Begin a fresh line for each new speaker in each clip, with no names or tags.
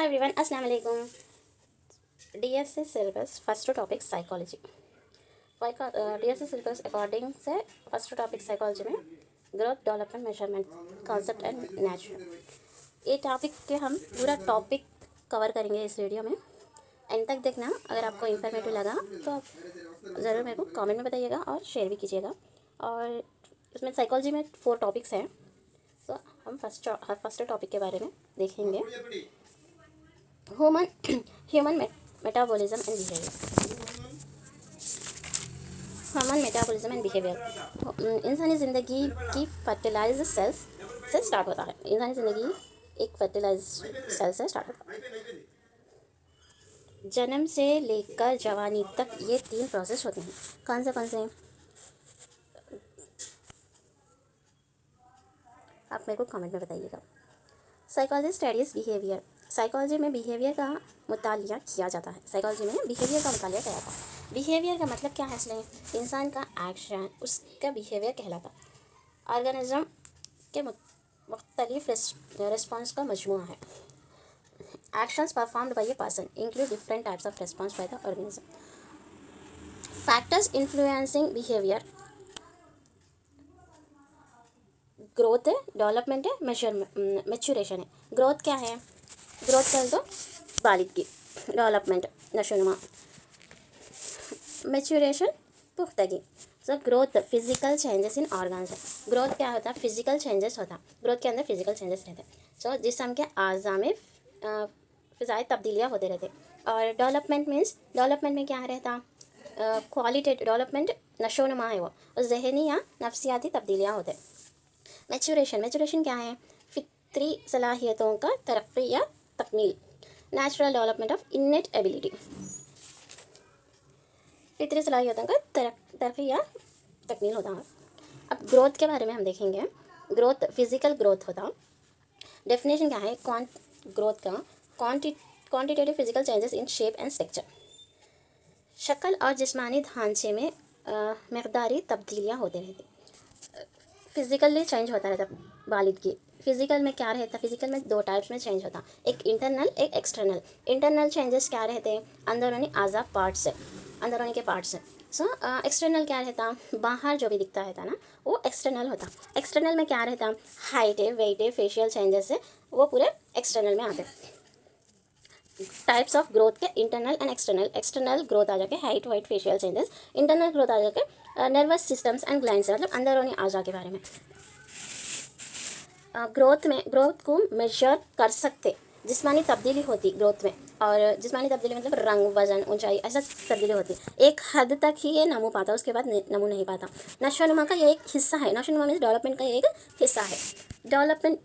Everyone, अस्सलाम वालेकुम। DSC syllabus first topic psychology. DSC syllabus according से फर्स्ट टॉपिक साइकोलॉजी में growth, development, measurement, concept and nature. ये topic के हम पूरा टॉपिक कवर करेंगे इस वीडियो में। एंड तक देखना। अगर आपको इन्फॉर्मेटिव लगा तो आप ज़रूर मेरे को कमेंट में बताइएगा और शेयर भी कीजिएगा। और इसमें साइकोलॉजी में 4 टॉपिक्स हैं, तो हम फर्स्ट टॉपिक के बारे में देखेंगे। Human metabolism and behaviour. इंसानी ज़िंदगी की फर्टिलाइज सेल्स से स्टार्ट होता है। इंसानी ज़िंदगी एक फर्टिलाइज सेल से स्टार्ट होता है। जन्म से लेकर जवानी तक ये 3 प्रोसेस होते हैं। कौन से आप मेरे को कमेंट में बताइएगा। Psychology studies behaviour. साइकोलॉजी में बिहेवियर का मुतालिया किया जाता है। साइकोलॉजी में बिहेवियर का मुतालिया किया जाता है। बिहेवियर का मतलब क्या है? इसलिए इंसान का एक्शन उसका बिहेवियर कहलाता है। ऑर्गेनिज्म के मुख्तलिफ रिस्पॉन्स का मजमूआ है। Actions performed by a person include different types of response by the organism. Factors influencing behaviour. Growth है, डेवलपमेंट है, मैच्योरेशन है। ग्रोथ क्या है? ग्रोथ कर दो बालिदगी, डेवलपमेंट नशोनुमा, मैच्योरेशन पुख्तगी। So growth physical changes in organs है। ग्रोथ क्या होता है? फिजिकल चेंजेस होता है। ग्रोथ के अंदर फिजिकल चेंजेस रहते हैं। सो जिस्म के आज़ा में फ़िज़ाई तब्दीलियाँ होते रहते। और डेवलपमेंट में क्या रहता? क्वालिटेटिव डेवलपमेंट नशोनुमा है वो, और जहनी या नफ्सियाती तब्दीलियाँ होते हैं। मैच्योरेशन क्या है? फिक्री सलाहियतों का तरक्की या तकमील। Natural development of innate ability. फिक्री सलाहियतों का तरक्की या तकमील होता है। अब ग्रोथ के बारे में हम देखेंगे। ग्रोथ फिजिकल ग्रोथ होता। डेफिनेशन क्या है ग्रोथ का? Quantitative physical changes in shape and structure. शक्ल और जिस्मानी ढांचे में मकदारी तब्दीलियाँ होती रहती। फिज़िकली चेंज होता रहता बालिदगी। फिज़िकल में क्या रहता? फिज़िकल में 2 टाइप्स में चेंज होता, एक इंटरनल एक एक्सटर्नल। इंटरनल चेंजेस क्या रहते हैं? अंदरूनी आज़ा पार्ट्स है, अंदरूनी के पार्ट्स है। सो एक्सटर्नल क्या रहता? बाहर जो भी दिखता रहता ना, वो एक्सटर्नल होता। एक्सटर्नल में क्या रहता? हाइट है, वेट है, फेशियल चेंजेस है, वो पूरे एक्सटर्नल में आते हैं। टाइप्स ऑफ ग्रोथ के internal and external. External growth आ जाके height weight facial changes. Internal growth आ जाके नर्वस सिस्टम्स एंड ग्लैंड्स, मतलब अंदरूनी आज़ा के बारे में। ग्रोथ को मेजर कर सकते। जिस्मानी तब्दीली होती ग्रोथ में, और जिस्मानी तब्दीली मतलब रंग, वजन, ऊंचाई, ऐसा तब्दीली होती। एक हद तक ही ये नमू पाता, उसके बाद नमू नहीं पाता। नशोनुमा का ये एक हिस्सा है। नशोनुमा में डेवलपमेंट का एक हिस्सा है। डेवलपमेंट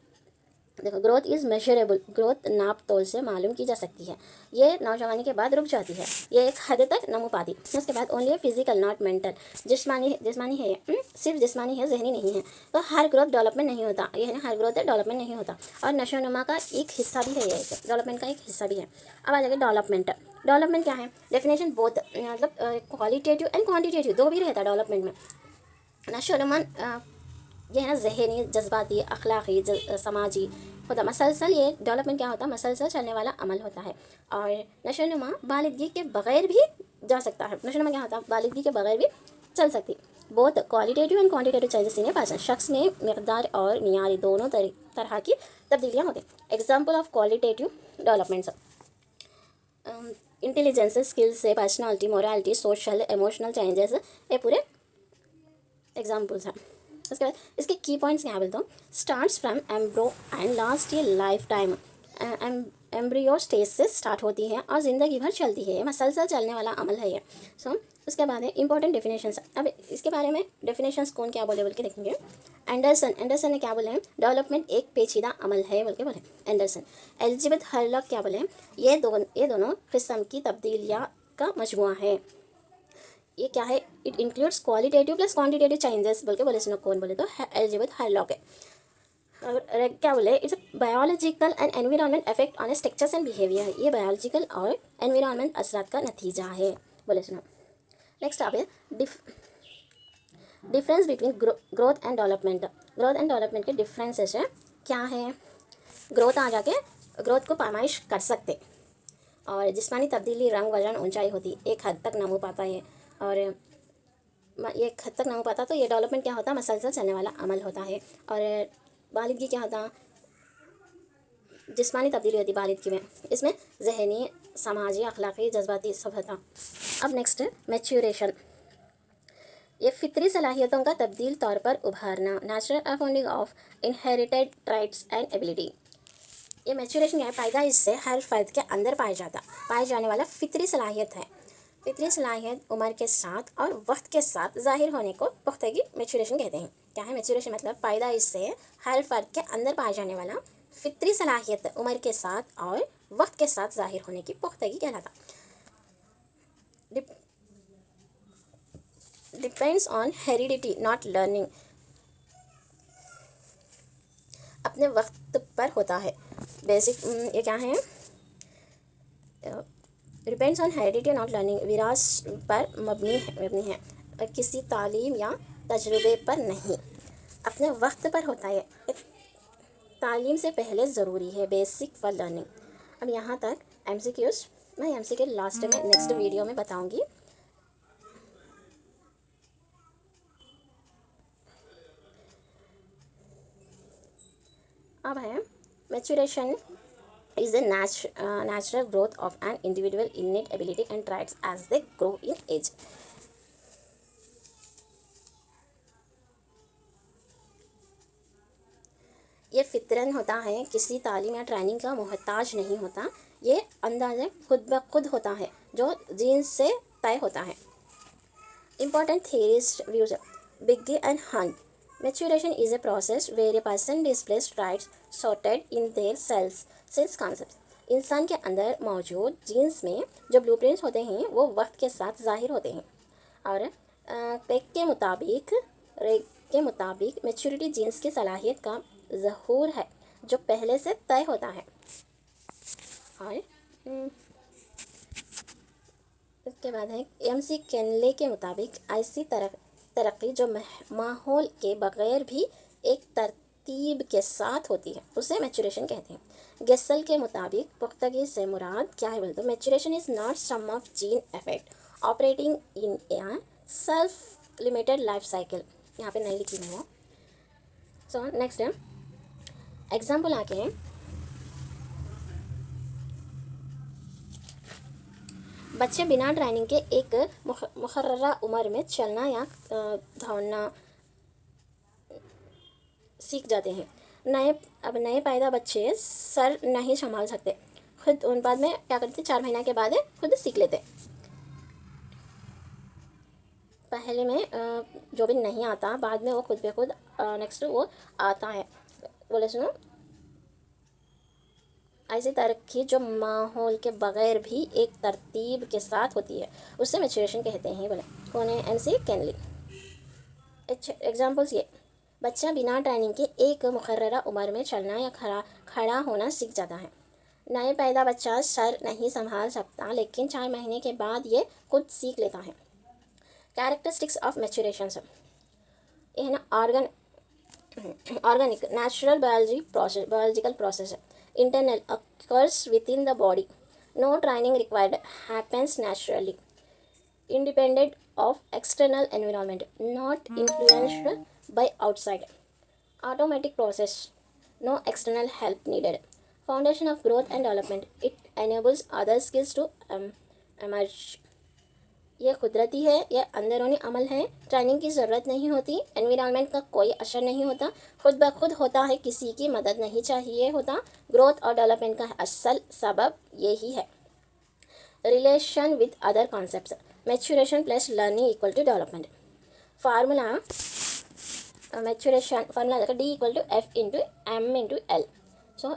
देखो, ग्रोथ इज़ मेजरेबल। ग्रोथ नाप तोल से मालूम की जा सकती है। ये नौजवानी के बाद रुक जाती है, ये एक हद तक नमू पाती। उसके बाद ओनली फिजिकल नॉट मेंटल। जिस्मानी है ये, सिर्फ जिस्मानी है, जहनी नहीं है। तो हर ग्रोथ डेवलपमेंट नहीं होता, ये है ना, हर ग्रोथ डेवलपमेंट नहीं होता। और नशोनुमा का एक हिस्सा भी है, ये डेवलपमेंट का एक हिस्सा भी है। अब आ जाएगा डेवलपमेंट। डेवलपमेंट क्या है? डेफिनेशन बोथ, मतलब क्वालिटेटिव एंड क्वान्टिटेटिव, 2 भी रहता है डेवलपमेंट में। नशोनुमा ये है ना, जहनी, जज्बाती, अखलाक़ी, समाजी होता। मसलसल ये डेवलपमेंट क्या होता है? मसलसल चलने वाला अमल होता है। और नशोनुमा बालिदगी के बग़ैर भी जा सकता है। नशोनुमा क्या होता है? बालिदगी के बग़ैर भी चल सकती। बहुत qualitative and quantitative changes in a person. शख्स में मकदार और मियारी दोनों तरह की तब्दीलियाँ होती। Example of qualitative developments: intelligence, skills से, personality, morality, social, emotional changes, ये पूरे एग्जाम्पल्स हैं। उसके बाद इसके की पॉइंट्स क्या बोलता हूँ? स्टार्ट्स फ्रॉम एम्ब्रो एंड लास्ट ये लाइफ टाइम। एम्ब्रियो स्टेज से स्टार्ट होती है और ज़िंदगी भर चलती है। ये मसलसल चलने वाला अमल है ये। सो उसके बाद है इंपॉर्टेंट डेफिनेशंस। अब इसके बारे में डेफिनेशंस कौन क्या बोले बोल के देखेंगे। एंडरसन ने क्या बोले? डेवलपमेंट एक पेचीदा अमल है बोल के बोले एंडरसन। एलिजाबेथ हरलॉक क्या बोले? ये दोनों किस्म की तब्दीलियाँ का मजमुआ है। ये क्या है? It includes qualitative plus quantitative changes बोल के बोले। सुनो कौन बोले? तो एलिजाबेथ हरलॉक है। और क्या बोले? It's biological and environment effect on structures and behaviour है। ये बायोलॉजिकल और एनवायरनमेंट असरात का नतीजा है बोले। सुनो नेक्स्ट आप है difference between growth and development. Growth and development के डिफरेंसेस है क्या है? ग्रोथ आ जाके ग्रोथ को पामाइश कर सकते। और जिस्मानी तब्दीली रंग वजन ऊंचाई होती एक हद तक नमू पाता है। और ये एक हद तक नमू पाता तो ये डेवलपमेंट क्या होता, मसलसल चलने वाला अमल होता है। और बालिदगी क्या होता, जिस्मानी तब्दीली होती बालिदगी में। इसमें जहनी, समाजी, अखलाकी, जज्बाती सब होता। अब नेक्स्ट है मैच्योरेशन। ये फितरी सलाहियतों का तब्दील तौर पर उभारना, natural unfolding of inherited traits and ability. ये मैच्योरेशन क्या है, पैदाइश से हर फर्द के अंदर पाए जाने वाला फितरी सलाहियत है। फितरी सलाहियत उम्र के साथ और वक्त के साथ ज़ाहिर होने को पुख्तगी मैच्योरेशन कहते हैं। क्या है मैच्योरेशन, मतलब पैदाइश से हर फर्द के अंदर पाए जाने वाला फितरी सलाहियत उम्र के साथ और वक्त के साथ ज़ाहिर होने की पुख्तगी कहलाता। Depends on heredity not learning, अपने वक्त पर होता है। बेसिक ये क्या है, depends on heredity not learning, विरासत पर मबनी है, किसी तालीम या तजुर्बे पर नहीं, अपने वक्त पर होता है। तालीम से पहले ज़रूरी है, बेसिक फॉर लर्निंग। अब यहाँ तक MCQs, मैं MCQ लास्ट में नेक्स्ट वीडियो में बताऊँगी। अब है maturation is a natural growth of an individual innate ability and traits as they grow in age. ये फितरन होता है, किसी तालीम या ट्रेनिंग का मोहताज नहीं होता। ये अंदाज़े खुद ब खुद होता है जो जीन्स से तय होता है। Important theories views, Biggie and Hunt. Maturation is a process where a person displays traits sorted in their cells concepts. इंसान के अंदर मौजूद जीन्स में जो ब्लूप्रिंट्स होते हैं वो वक्त के साथ ज़ाहिर होते हैं। और रेग के मुताबिक मैच्योरिटी जीन्स की सलाहियत का ज़हूर है जो पहले से तय होता है। और इसके बाद है MC केनले के मुताबिक ऐसी तरक्की जो माहौल के बग़ैर भी एक तरतीब के साथ होती है उसे मैच्योरेशन कहते हैं। गेसल के मुताबिक पुख्तगी से मुराद क्या है बोलते, maturation is not sum of gene effect operating in a self limited life cycle. यहाँ पे नहीं लिखी है वो। सो नेक्स्ट है एग्जाम्पल आके हैं, बच्चे बिना ट्रेनिंग के एक मुकर्ररा उम्र में चलना या दौड़ना सीख जाते हैं। नए पैदा बच्चे सर नहीं संभाल सकते, खुद उन बाद में क्या करते, 4 महीना के बाद खुद सीख लेते। पहले में जो भी नहीं आता बाद में वो खुद पे खुद नेक्स्ट वो आता है। बोले सुनो, ऐसी तरक्की जो माहौल के बग़ैर भी एक तरतीब के साथ होती है उससे मैच्योरेशन कहते हैं। बोले कौन है, MC केनली। एग्जाम्पल्स ये, बच्चा बिना ट्रेनिंग के एक मुकर्ररा उम्र में चलना या खड़ा होना सीख जाता है। नए पैदा बच्चा सर नहीं संभाल सकता लेकिन 4 महीने के बाद ये खुद सीख लेता है। कैरेक्टरिस्टिक्स ऑफ मैच्योरेशन, ये है ना organic natural biological process, internal occurs within the body, no training required, happens naturally, independent of external environment, not influenced by outside, automatic process, no external help needed, foundation of growth and development, it enables other skills to emerge. ये कुदरती है, ये अंदरूनी अमल है, training की ज़रूरत नहीं होती, एनवायरनमेंट का कोई असर नहीं होता, खुद ब खुद होता है, किसी की मदद नहीं चाहिए होता। ग्रोथ और डेवलपमेंट का असल सबब यही है। Relation with other concepts, maturation plus learning equal to development. Formula maturation formula D=F × M × L। So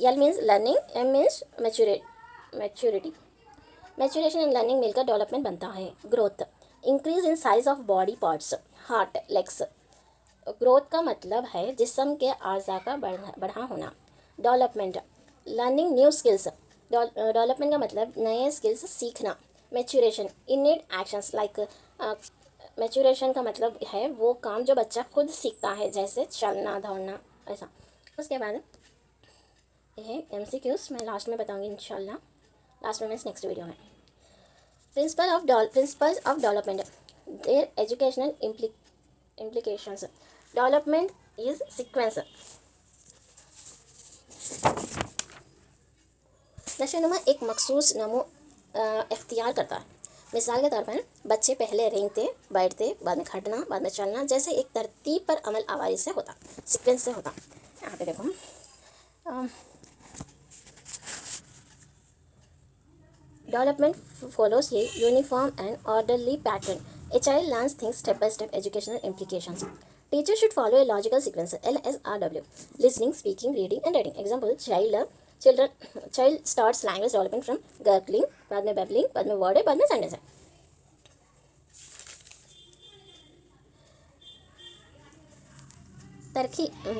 L means learning, M means maturity. Maturation and learning मिलकर डेवलपमेंट बनता है। Growth, increase in size of body parts, heart, legs. Growth का मतलब है जिस्म के आज़ा का बढ़ा होना। Development, learning new skills, development का मतलब नए स्किल्स सीखना। Maturation, innate actions like, maturation का मतलब है वो काम जो बच्चा खुद सीखता है जैसे चलना, दौड़ना, ऐसा। उसके बाद ये MCQs मैं लास्ट में बताऊंगी इंशाल्लाह, लास्ट में मीन्स नेक्स्ट वीडियो में। Principles of development, their educational implications. Development is sequence. नशोनुमा एक मखसूस नमू इख्तियार करता है। मिसाल के तौर पर बच्चे पहले रेंगते, बैठते, बाद में खड़ना, बाद में चलना, जैसे एक तरतीब पर अमल आवारी से होता, सीक्वेंस से होता। यहाँ पे देखो, development follows a uniform and orderly pattern. A child learns things step by step. Educational implications. Teacher should follow a logical sequence. LSRW. Listening, speaking, reading, and writing. Example: child starts language development from gurgling, बाद में babbling, बाद में word है, बाद में sentence है।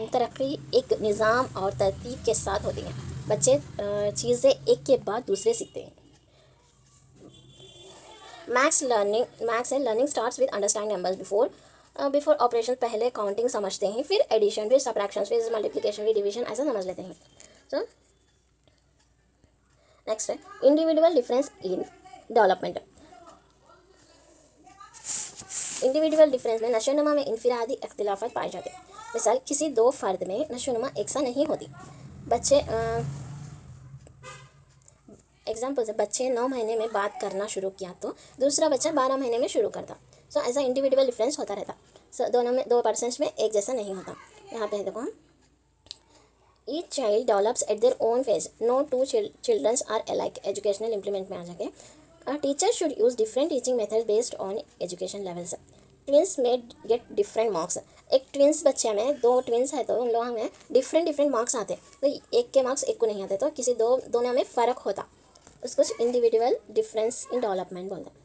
तरक्की एक निज़ाम और तरतीब के साथ होती है। बच्चे चीज़ें एक के बाद दूसरे सीखते हैं। Maths learning starts with understanding numbers before operation. पहले काउंटिंग समझते हैं, फिर एडिशन, फिर सबट्रैक्शन, फिर मल्टीप्लिकेशन, फिर डिवीजन, ऐसा समझ लेते हैं। सो नेक्स्ट है individual difference in development. Individual difference में नशोनुमा में इनफिरादी इख्तिलाफात पाए जाते हैं। मिसाल, किसी दो फ़र्द में नशोनुमा एक सा नहीं होती। एग्जाम्पल से बच्चे 9 महीने में बात करना शुरू किया तो दूसरा बच्चा 12 महीने में शुरू करता। सो ऐसा इंडिविजुअल डिफरेंस होता रहता। सो दोनों में 2% में एक जैसा नहीं होता। यहाँ पे देखो, each child develops at their own phase, no two childrens are alike. Educational implement में आ जाके teacher should use different teaching method based on education levels. Twins में गेट डिफरेंट मार्क्स। एक ट्विंस बच्चे में, 2 ट्विंस है तो उन लोगों में डिफरेंट मार्क्स आते, तो एक के मार्क्स एक को नहीं आते, तो किसी दोनों में फ़र्क होता, उसको इंडिविजुअल डिफरेंस इन डेवलपमेंट बोलते हैं।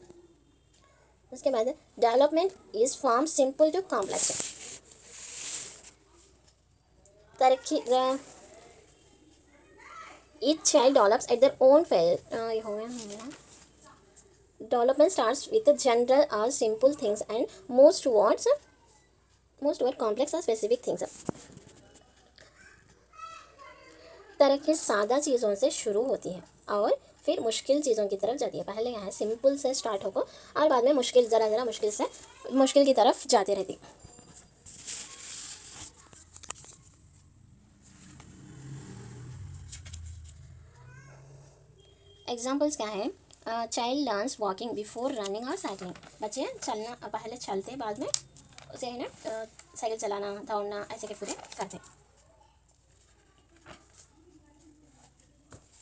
उसके बाद development is from simple to complex. तरक्की each child develops at their own phase. ये हो गया। डेवलपमेंट स्टार्ट्स विद जनरल और simple things and most word complex और स्पेसिफिक थिंग्स। तरक्की सादा चीज़ों से शुरू होती है और फिर मुश्किल चीज़ों की तरफ जाती है। पहले यहाँ सिंपल से स्टार्ट होगा और बाद में मुश्किल, ज़रा मुश्किल से मुश्किल की तरफ जाती रहती। एग्जाम्पल्स क्या है? Child learns walking before running और साइकिलिंग। बच्चे चलना पहले चलते, बाद में उसे है ना साइकिल चलाना, दौड़ना, ऐसे के पूरे करते।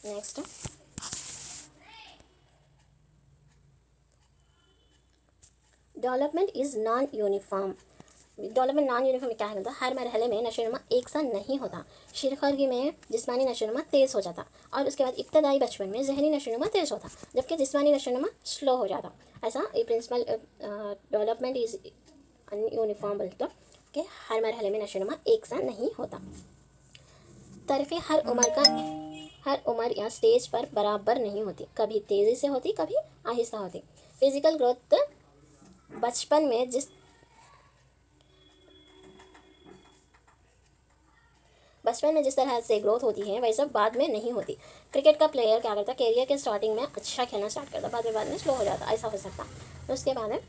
Next, development is non uniform. Development non uniform क्या है? मतलब हर मरहले में नशोनुमा एक सा नहीं होता। शिरखोरगी में जिस्मानी नशोनुमा तेज़ हो जाता और उसके बाद इब्तदाई बचपन में जहनी नशोनुमा तेज़ होता, जबकि जिस्मानी नशोनुमा स्लो हो जाता। ऐसा ये प्रिंसिपल डेवलपमेंट इज़ यूनिफॉर्म बोलते कि हर मरहले में नशोनुमा एक सा नहीं होता। तरक्की हर उम्र या स्टेज पर बराबर नहीं होती, कभी तेज़ी से होती, कभी आहिस्ता होती। फिजिकल ग्रोथ बचपन में जिस तरह से ग्रोथ होती है वैसा बाद में नहीं होती। क्रिकेट का प्लेयर क्या करता? कैरियर के स्टार्टिंग में अच्छा खेलना स्टार्ट करता, बाद में स्लो हो जाता, ऐसा हो सकता। तो उसके बाद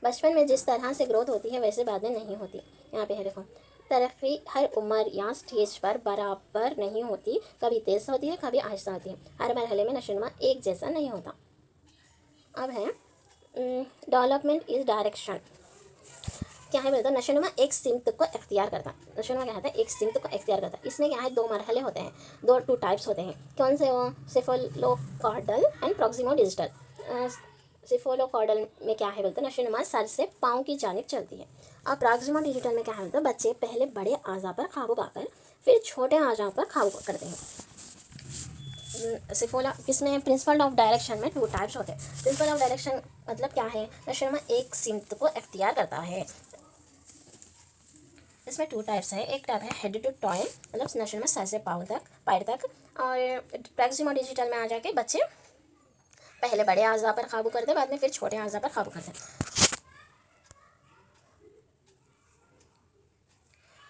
बचपन में जिस तरह से ग्रोथ होती है वैसे बाद में नहीं होती। यहाँ पे है देखो, तरक्की हर उम्र या स्टेज पर बराबर नहीं होती, कभी तेज़ होती है, कभी आहिस्ता होती है। हर मरहले में नशोनुमा एक जैसा नहीं होता। अब है डेवलपमेंट इज डायरेक्शन। क्या है बोलते हैं? नशोनुमा एक सिमत को इख्तियार करता। नशोनुमा क्या होता है? एक सिमत को इख्तियार करता। इसमें क्या है? 2 मरहले होते हैं, 2 टाइप्स होते हैं। कौन से? वो सेफलोकॉर्डल एंड प्रॉक्सिमोडिजिटल। सेफलोकॉर्डल में क्या है बोलते हैं? नशोनुमा सर से पाँव की जानिब चलती है। और प्रॉक्सिमोडिजिटल में क्या है बोलते हैं? बच्चे पहले बड़े आज़ा पर काबू पाकर फिर छोटे आज़ाओं पर काबू करते हैं। इसमें प्रिंसिपल ऑफ डायरेक्शन में 2 टाइप्स होते हैं। प्रिंसिपल ऑफ डायरेक्शन मतलब क्या है? नशोनुमा एक सिमत को इख्तियार करता है। इसमें 2 टाइप्स है। एक टाइप है हेड टू टॉय, मतलब नशोनुमा सर से पैर तक। और प्रॉक्सिमोडिजिटल में आ जाके बच्चे पहले बड़े आज़ा पर काबू करते, बाद में फिर छोटे आज़ा पर काबू करते।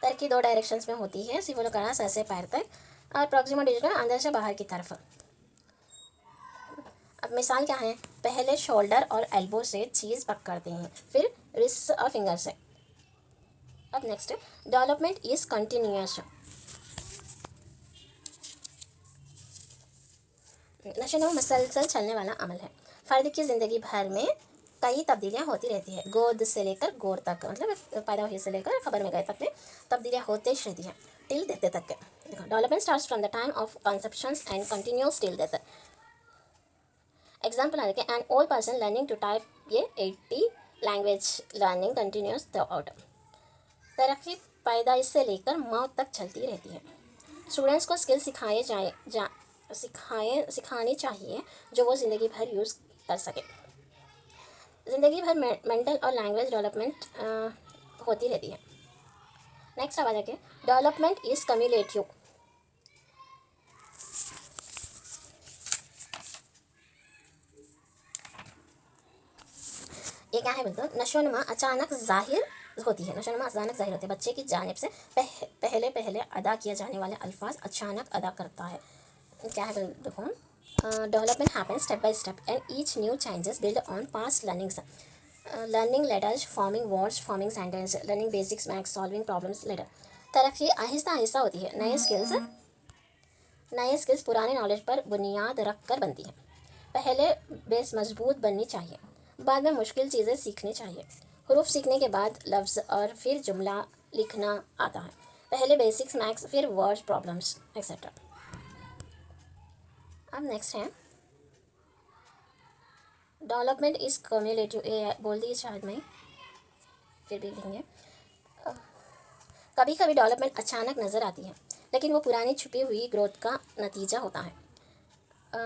तरक्की 2 डायरेक्शंस में होती है, सिफोलोकारा सर से पैर तक और प्रॉक्सिमल डिजिटल अंदर से बाहर की तरफ। अब मिसाल क्या है, पहले शोल्डर और एल्बो से चीज़ पकड़ते हैं, फिर रिस्ट और फिंगर से। अब नेक्स्ट, डेवलपमेंट इज कंटिन्यूअस। नशो मुसलसल चलने वाला अमल है। फ़र्द की ज़िंदगी भर में कई तब्दीलियाँ होती रहती है, गोद से लेकर गोर तक, मतलब पैदा हुई से लेकर खबर में गए तक में तब्दीलियाँ होते ही रहती हैं, टिल डेथ तक के। देखो, development starts from the time of conceptions and continues till death. Example आ रखे, an old person learning to type, ये 80 language learning continues throughout. तरक्की पैदाइश से लेकर मौत तक चलती रहती है। स्टूडेंट्स को स्किल सिखानी चाहिए जो वो ज़िंदगी भर यूज़ कर सके। ज़िंदगी भर मेंटल और लैंग्वेज डेवलपमेंट होती रहती है। नेक्स्ट आवाज़ है कि डेवलपमेंट इज़ कम्युलेटिव। ये क्या है बोलते हो, नशोनुमा अचानक जाहिर होती है। नशोनुमा अचानक जाहिर होती है, बच्चे की जानिब से पहले अदा किए जाने वाले अल्फाज अचानक अदा करता है। क्या है देखो, development happens step by step and each new changes build on past learnings. Learning letters, forming words, forming sentence, learning basics, maths, solving problems later. तरक्की आहिस्ता आहिस्ता होती है। नए स्किल्स पुराने नॉलेज पर बुनियाद रख कर बनती हैं। पहले बेस मजबूत बननी चाहिए, बाद में मुश्किल चीज़ें सीखनी चाहिए। हरूफ सीखने के बाद लफ्ज़ और फिर जुमला लिखना आता है। पहले बेसिक्स, मैथ्स, फिर वर्ड्स, प्रॉब्लम्स एक्सेट्रा। अब नेक्स्ट है डेवलपमेंट इज़ कम्युलेटिव। ये बोल दी शायद मैं, फिर भी लिखेंगे। कभी कभी डेवलपमेंट अचानक नज़र आती है, लेकिन वो पुरानी छुपी हुई ग्रोथ का नतीजा होता है।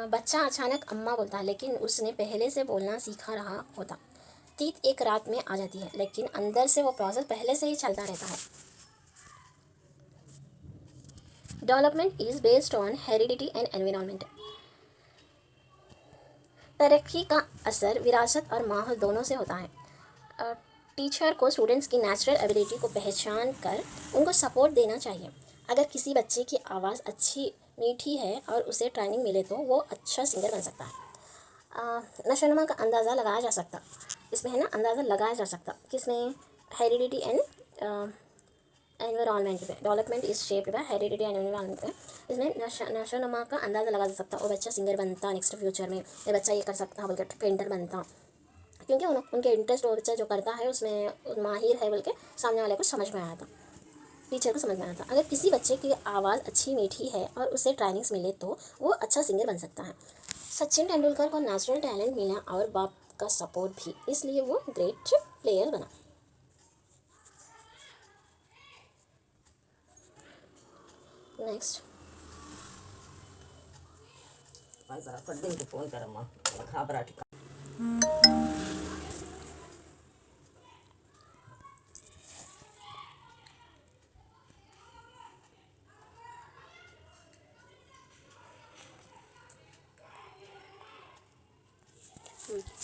बच्चा अचानक अम्मा बोलता है, लेकिन उसने पहले से बोलना सीखा रहा होता। तीत एक रात में आ जाती है, लेकिन अंदर से वो प्रोसेस पहले से ही चलता रहता है। Development is based on heredity and environment. तरक्की का असर विरासत और माहौल दोनों से होता है। टीचर को स्टूडेंट्स की नेचुरल एबिलिटी को पहचान कर उनको सपोर्ट देना चाहिए। अगर किसी बच्चे की आवाज़ अच्छी मीठी है और उसे ट्रेनिंग मिले तो वो अच्छा सिंगर बन सकता है। नशोनुमा का अंदाज़ा लगाया जा सकता, इसमें है ना, अंदाज़ा लगाया जा सकता किसमें, हेरिडिटी एंड एनवायरनमेंट पे। Development is shaped by heredity and environment पे। इसमें नशोनुमा का अंदाज़ा लगा जा सकता, वो बच्चा सिंगर बनता नेक्स्ट फ्यूचर में, ये बच्चा ये कर सकता बोल के पेंटर बनता, क्योंकि उनके इंटरेस्ट, वो बच्चा जो करता है उसमें माहिर है बोल के सामने वाले को समझ में आया था, टीचर को समझ में आया था। अगर किसी बच्चे की आवाज़ अच्छी मीठी है और उसे ट्रेनिंग्स मिले तो वो अच्छा सिंगर बन सकता है। सचिन तेंदुलकर को नेचुरल टैलेंट मिला और बाप का सपोर्ट भी, इसलिए वो ग्रेट प्लेयर बना। नेक्स्ट,
जरा पढ़ने को फोन कर अम्मा, घाबरा टिका।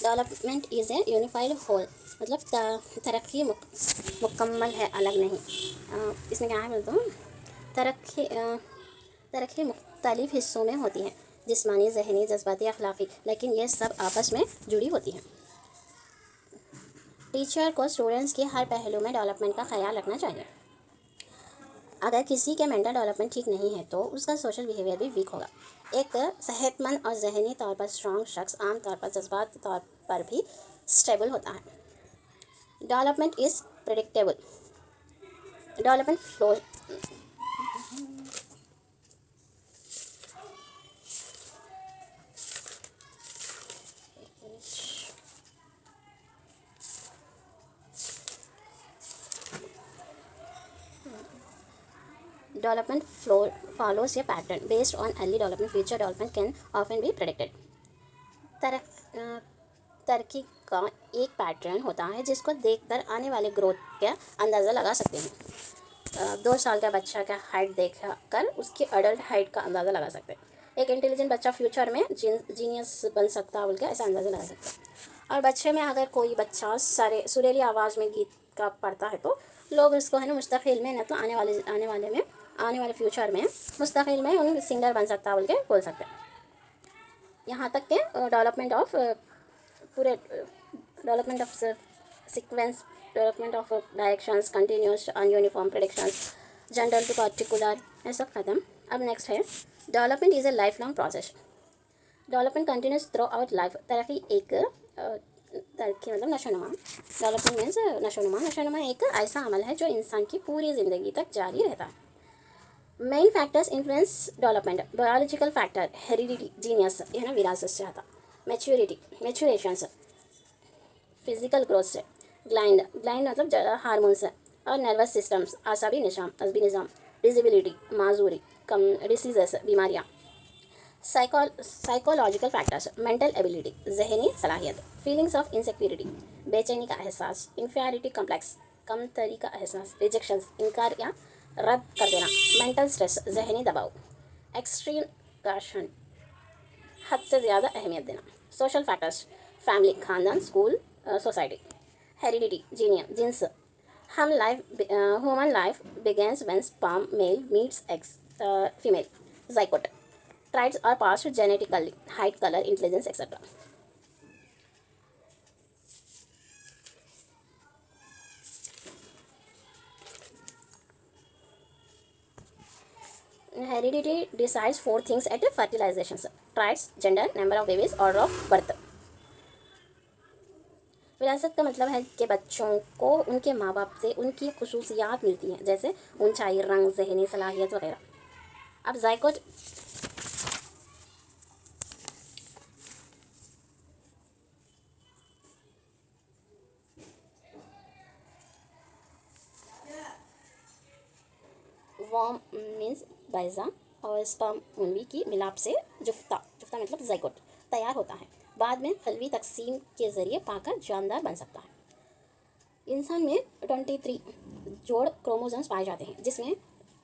Development is a unified whole, मतलब तरक्की मुकम्मल है, अलग नहीं। इसमें क्या है बोलते हूँ, तरक्की मुख्तलिफ हिस्सों में होती है, जिस्मानी, ज़हनी, जज्बाती, अखलाक़ी, लेकिन ये सब आपस में जुड़ी होती हैं। टीचर को स्टूडेंट्स के हर पहलू में डेवलपमेंट का ख्याल रखना चाहिए। अगर किसी के मेंटल डेवलपमेंट ठीक नहीं है तो उसका सोशल बिहेवियर भी वीक होगा। एक सेहतमंद और जहनी तौर पर स्ट्रॉन्ग शख्स आम तौर पर जज्बाती तौर पर भी स्टेबल होता है। Development is predictable. Development flow development follows a pattern based on early development. Future development can often be predicted. तरक्की का एक पैटर्न होता है जिसको देखकर आने वाले ग्रोथ का अंदाज़ा लगा सकते हैं। 2 साल का बच्चा का हाइट देख कर उसकी अडल्ट हाइट का अंदाज़ा लगा सकते हैं। एक इंटेलिजेंट बच्चा फ्यूचर में जीनियस बन सकता है बोल के ऐसा अंदाज़ा लगा सकते हैं। और बच्चे में अगर कोई बच्चा सुरीली आवाज़ में गीत का पढ़ता है तो लोग उसको है ना मुस्तक़बिल में, मतलब आने वाले फ्यूचर में मुस्तक़बिल में उन सिंगर बन सकता बोल के बोल सकते हैं। यहाँ तक के डेवलपमेंट ऑफ पूरे development of sequence, development of directions, continuous and uniform predictions, general to particular, ये सब खत्म। अब नेक्स्ट है development is a life long process. Development continues throughout life. तरक्की मतलब नशोनुमा। Development means नशोनुमा। नशोनुमा एक ऐसा अमल है जो इंसान की पूरी ज़िंदगी तक जारी रहता है। Main factors influence development. Biological factor, heredity, genius, ये ना विरासत से आता। मैच्योरेशन से, फिजिकल ग्रोथ से, ग्लाइंड मतलब हार्मोन से, और नर्वस सिस्टम्स, असाबी निज़ाम, डिजिबिलिटी, माजूरी, कम डिसीजेस, बीमारियाँ। साइकोलॉजिकल फैक्टर्स, मेंटल एबिलिटी, जहनी सलाहियत, फीलिंग्स ऑफ इनसिक्योरिटी, बेचैनी का एहसास, इंफीरियरिटी कम्प्लेक्स, कमतरी का एहसास, रिजेक्शंस, इनकार या रद्द कर देना, मेंटल स्ट्रेस, जहनी दबाव, एक्सट्रीम काशन, हद से ज़्यादा अहमियत देना। सोशल फैक्टर्स, फैमिली, खानदान, school, society. Heredity, genes, human life begins when sperm male meets eggs female, zygote. Traits are passed genetically, height, color, intelligence, etc. Heredity decides 4 things at fertilization: traits, gender, number of babies, order of birth. विरासत का मतलब है कि बच्चों को उनके माँ बाप से उनकी खुसूसियात मिलती हैं, जैसे ऊंचाई, रंग, जहनी सलाहियत वगैरह। अब जायकोट वॉर्म मीन्स बैजा और स्पर्म मुनवी की मिलाप से जुफ्ता मतलब जायकोट तैयार होता है। बाद में फलवी तकसीम के ज़रिए पाकर जानदार बन सकता है। इंसान में 23 जोड़ क्रोमोसोम्स पाए जाते हैं, जिसमें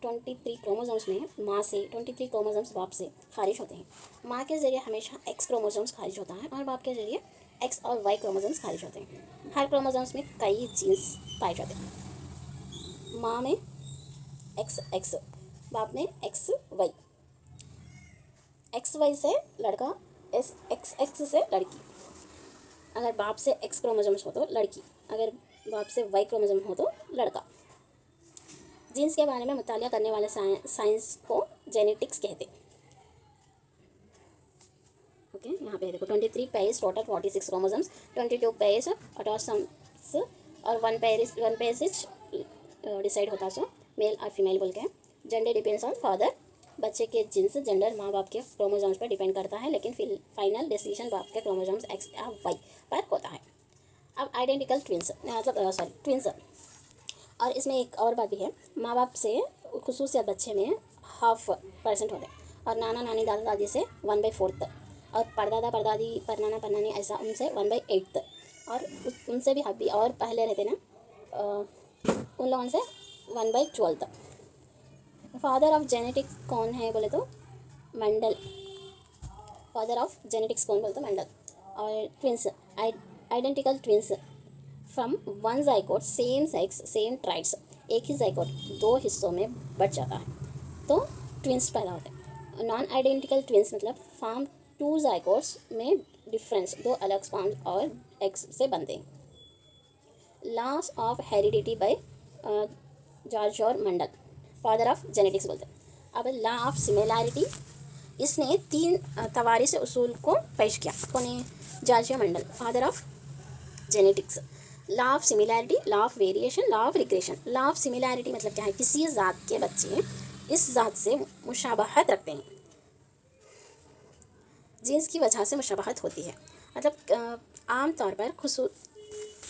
23 क्रोमोसोम्स में माँ से, 23 क्रोमोसोम्स बाप से खारिज होते हैं। माँ के ज़रिए हमेशा एक्स क्रोमोसोम्स खारिज होता है और बाप के ज़रिए एक्स और वाई क्रोमोसोम्स खारिज होते हैं। हर क्रोमोसोम्स में कई जीन्स पाए जाते हैं। माँ में एक्स, बाप में एक्स वाई से लड़का, एक्स से लड़की। अगर बाप से एक्स क्रोमोसोम्स हो तो लड़की, अगर बाप से वाई क्रोमोसोम हो तो लड़का। जीन्स के बारे में मुतालिया करने वाले साइंस को जेनेटिक्स कहते हैं। ओके, यहाँ पे देखो 23 pairs total 46 chromosomes, 22 pairs autosomes और वन पेयर डिसाइड होता सो मेल और फीमेल बोल के। Gender depends on father. बच्चे के जीन्स जेंडर माँ बाप के क्रोमोसोम्स पर डिपेंड करता है, लेकिन फाइनल डिसीजन बाप के क्रोमोसोम्स एक्स या वाई पर होता है। अब आइडेंटिकल ट्विंस मतलब ट्विंस, और इसमें एक और बात भी है, माँ बाप से खुसूसियत बच्चे में 0.5% होते हैं, और नाना नानी दादा दादी से 1/4, और परदादा परदादी परनाना परनानी ऐसा उनसे 1/8, और उनसे भी अभी और पहले रहते ना उन लोगों से 1/12। फादर ऑफ जेनेटिक्स कौन है बोले तो मेंडल। फादर ऑफ जेनेटिक्स कौन बोले तो मेंडल। और twins, identical twins from one zygote, same sex same traits. एक ही जाइगोट 2 हिस्सों में बट जाता है तो ट्विंस पैदा होते हैं। नॉन आइडेंटिकल ट्विंस मतलब फ्रॉम 2 जाइगोट्स में डिफरेंस 2 अलग स्पर्म और एग्स से बनते हैं। Loss of heredity by George और मंडल, फादर ऑफ जेनेटिक्स बोलते हैं। अब लॉ ऑफ सिमिलैरिटी, इसने 3 तवारीस उसूल को पेश किया। कौन है? George Mandal, father of genetics. Law of similarity, law of variation, law of regression. Law of similarity मतलब क्या है? किसी ज़ात के बच्चे इस ज़ात से मुशाबहत रखते हैं, जीन्स की वजह से मुशाबहत होती है। मतलब आम तौर पर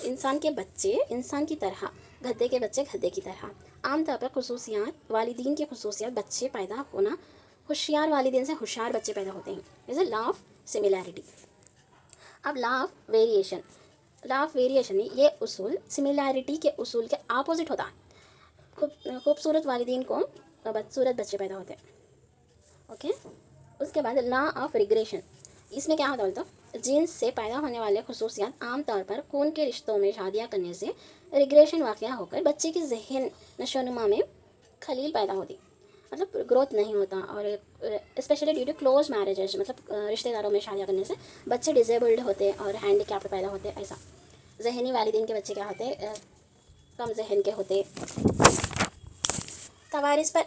इंसान के बच्चे इंसान की तरह, गधे के बच्चे गधे की तरह। आम तौर पर खुसूसियात, वालिदीन की खुसूसियात, बच्चे पैदा होना, होशियार वालिदीन से होशियार बच्चे पैदा होते हैं। Is law of similarity. अब law of variation, law of variation में ये उसूल सिमिलैरिटी के उसूल के अपोजिट होता है। खूबसूरत वालिदीन को बदसूरत बच्चे पैदा होते हैं। ओके, उसके बाद लॉ ऑफ रिग्रेशन, इसमें क्या होता है? तो जीन्स से पैदा होने वाले खुसूसियात आमतौर पर खून के रिश्तों में शादियाँ करने से रिग्रेशन वाक़या होकर बच्चे की जहन नशोनुमा में खलील पैदा होती, मतलब ग्रोथ नहीं होता। और specially due to close marriages, मतलब रिश्तेदारों में शादियाँ करने से बच्चे डिजेबल्ड होते और हैंडीकैप्ड पैदा होते। ऐसा जहनी वालिदैन के बच्चे क्या होते, कम जहन के होते। तवारिस पर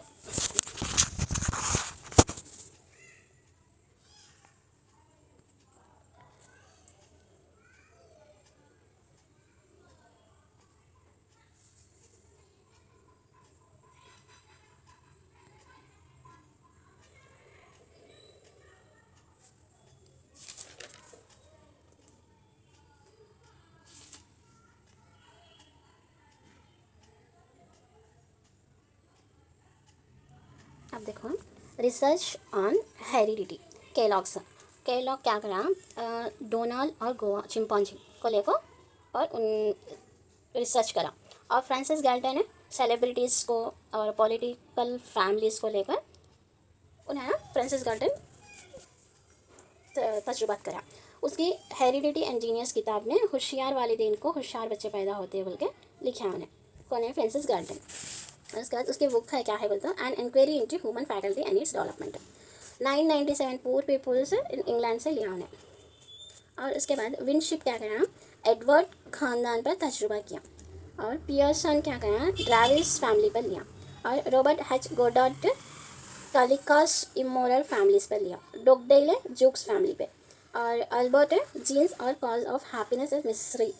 अब देखो, रिसर्च ऑन हेरिडिटी। केलॉग क्या करा, डोनाल्ड और गोवा चिंपॉन्जी को लेकर और उन रिसर्च करा। और फ्रांसिस गैल्टन ने सेलिब्रिटीज़ को और पॉलिटिकल फैमिलीज़ को लेकर उन्हें फ्रांसिस गैल्टन तजुर्बा करा। उसकी हेरिडिटी एंड जीनियस किताब में होशियार वालिदैन को होशियार बच्चे पैदा होते हैं बोल के लिखा है उन्हें। कौन है? Francis Galton. और उसके बाद उसकी बुक है, क्या है बोलते हैं, an inquiry into human faculty and its development. 997 poor peoples England से लिया उन्हें। और उसके बाद विंडशिप क्या करा, एडवर्ड ख़ानदान पर तजुर्बा किया। और पियर्सन क्या करा, ड्राविस फैमिली पर लिया। और Robert H Goddard Kallikaks immoral families पर लिया। डोगडेल जूक्स फैमिली पे। और अल्बर्ट जीन्स और cause of happiness is mystery.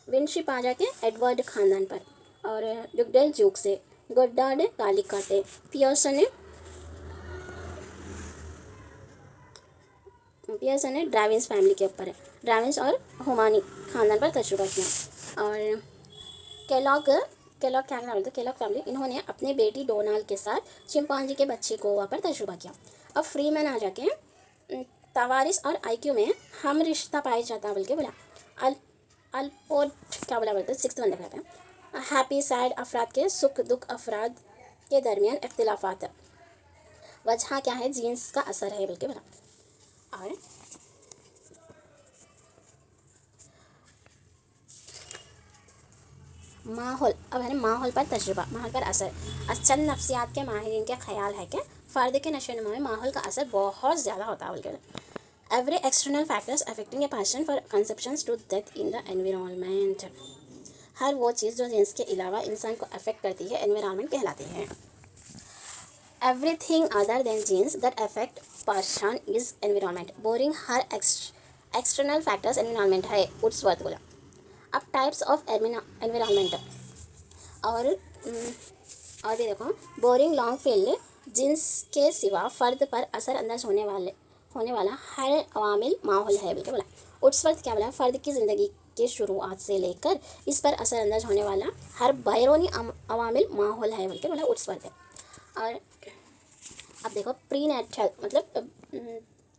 Winship आ जाके एडवर्ड ख़ानदान पर। और डुगडेल जूक से, गोडार्ड कालिकाटे, पियर्सन ने ड्राविन्स फैमिली के ऊपर है, ड्राविन्स और हुमानी ख़ानदान पर तजुर्बा किया। और केलॉग क्या नाम बोलते, केलॉग फैमिली, इन्होंने अपने बेटी डोनाल्ड के साथ चिंपांजी के बच्चे गोवा पर तजुर्बा किया। अब फ्रीमैन आ जाके तवारिस और आईक्यू में हम रिश्ता पाया जाता बोल के बोला। अल्पोर्ट क्या बोला बोलते, 6th बंदे कहते हैं, हैप्पी सैड अफराद के सुख दुख अफराद के दरमियान इख्तिलाफात, वजह क्या है, जीन्स का असर है बोल के बोला। और माहौल, अब है ना माहौल पर तजुर्बा, माहौल पर असर। चंद नफ्सियात के माहिरीन के ख्याल है कि फ़र्द के नशोनुमा में माहौल का असर बहुत ज़्यादा होता है बोल के। Every external factors affecting a person for conceptions to death in the environment। हर वो चीज़ जो जीन्स के अलावा इंसान को अफेक्ट करती है एनवायरनमेंट कहलाती है। Everything other than genes that affect person is environment. Boring her external factors environment है, वुड्सवर्थ बोला। अब टाइप्स ऑफ एनवायरनमेंट और भी देखो, बोरिंग लॉन्ग फील्ड, जीन्स के सिवा फ़र्द पर असरअंदाज होने वाला हर अवामिल माहौल है बिल्कुल बोला। वुड्सवर्थ क्या बोला, फ़र्द की ज़िंदगी के शुरुआत से लेकर इस पर असरअंदाज होने वाला हर बैरूनी अवामिल माहौल है बल्कि बोला वुड्सवर्थ है। और अब देखो, प्री नेटल मतलब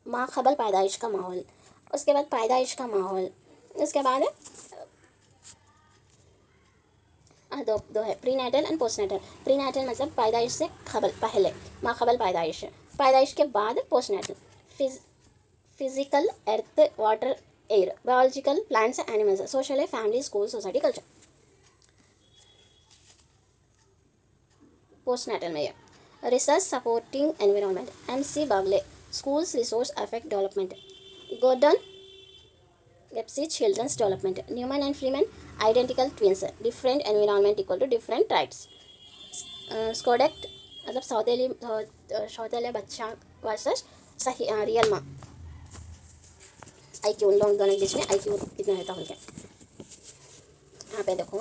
माक़बल पैदाइश का माहौल, उसके बाद पैदाइश का माहौल, उसके बाद दो है, prenatal and postnatal. Prenatal मतलब पैदाइश से खबल पहले, माक़बल पैदाइश, पैदाइश के बाद post natal. Physical, earth, water, air, biological, plants, animals, social है, family, school, society, culture. Post natal में research supporting environment, MC Bagley, schools resource affect development, Gordon Gepsi children's development, Newman and Freeman identical twins, different environment equal to different rights। स्कोडेक मतलब सौतेले बच्चा versus सही real माँ, IQ उन लोगों के बीच में IQ कितना रहता होगा। यहाँ पे देखो,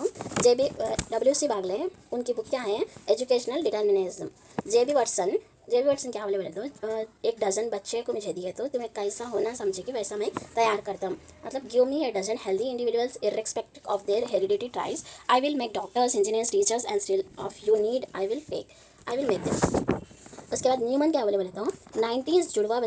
WC बागले, उनकी बुक क्या है, एजुकेशनल डिटर्मिनिज्म। जेबी वर्सन क्या बोले तो, एक डज़न बच्चे को मुझे दिए तो तुम्हें कैसा होना समझे कि वैसा मैं तैयार करता हूँ, मतलब give me A dozen healthy individuals irrespective of their heredity tries, I will make doctors, engineers, teachers and still of you need I will make them. उसके बाद न्यूमन क्या बोले तो, 19 जुड़वा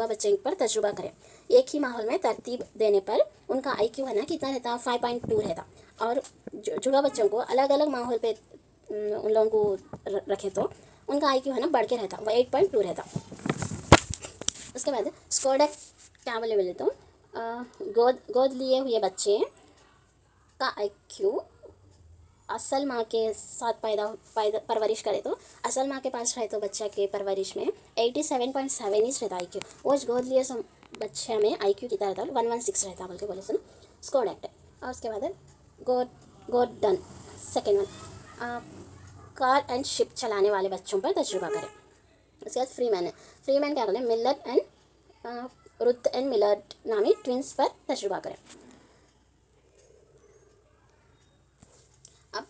बच्चे पर तजुर्बा करें। एक ही माहौल में तरतीब देने पर उनका IQ है ना कितना रहता, 5.2 रहता। और जुड़वा बच्चों को अलग अलग माहौल पे उन लोगों को रखे तो उनका IQ है ना बढ़ के रहता, वह 8.2 रहता। उसके बाद स्कोडेक क्या बोले तो, गोद लिए हुए बच्चे का IQ असल माँ के साथ परवरिश करे तो असल माँ के पास रहे तो बच्चा के परवरिश में 87.7 इंच रहता IQ। वो गोद लिए सो बच्चे में IQ कितना रहता है 116 रहता बोल के बोले सुनो स्कोर एक्ट। और उसके बाद गोड गोड done second one car and ship चलाने वाले बच्चों पर तजुर्बा करें। उसके बाद फ्रीमैन है। फ्रीमैन क्या करें Miller and Ruth and Miller नामी ट्विंस पर तजुर्बा करें। अब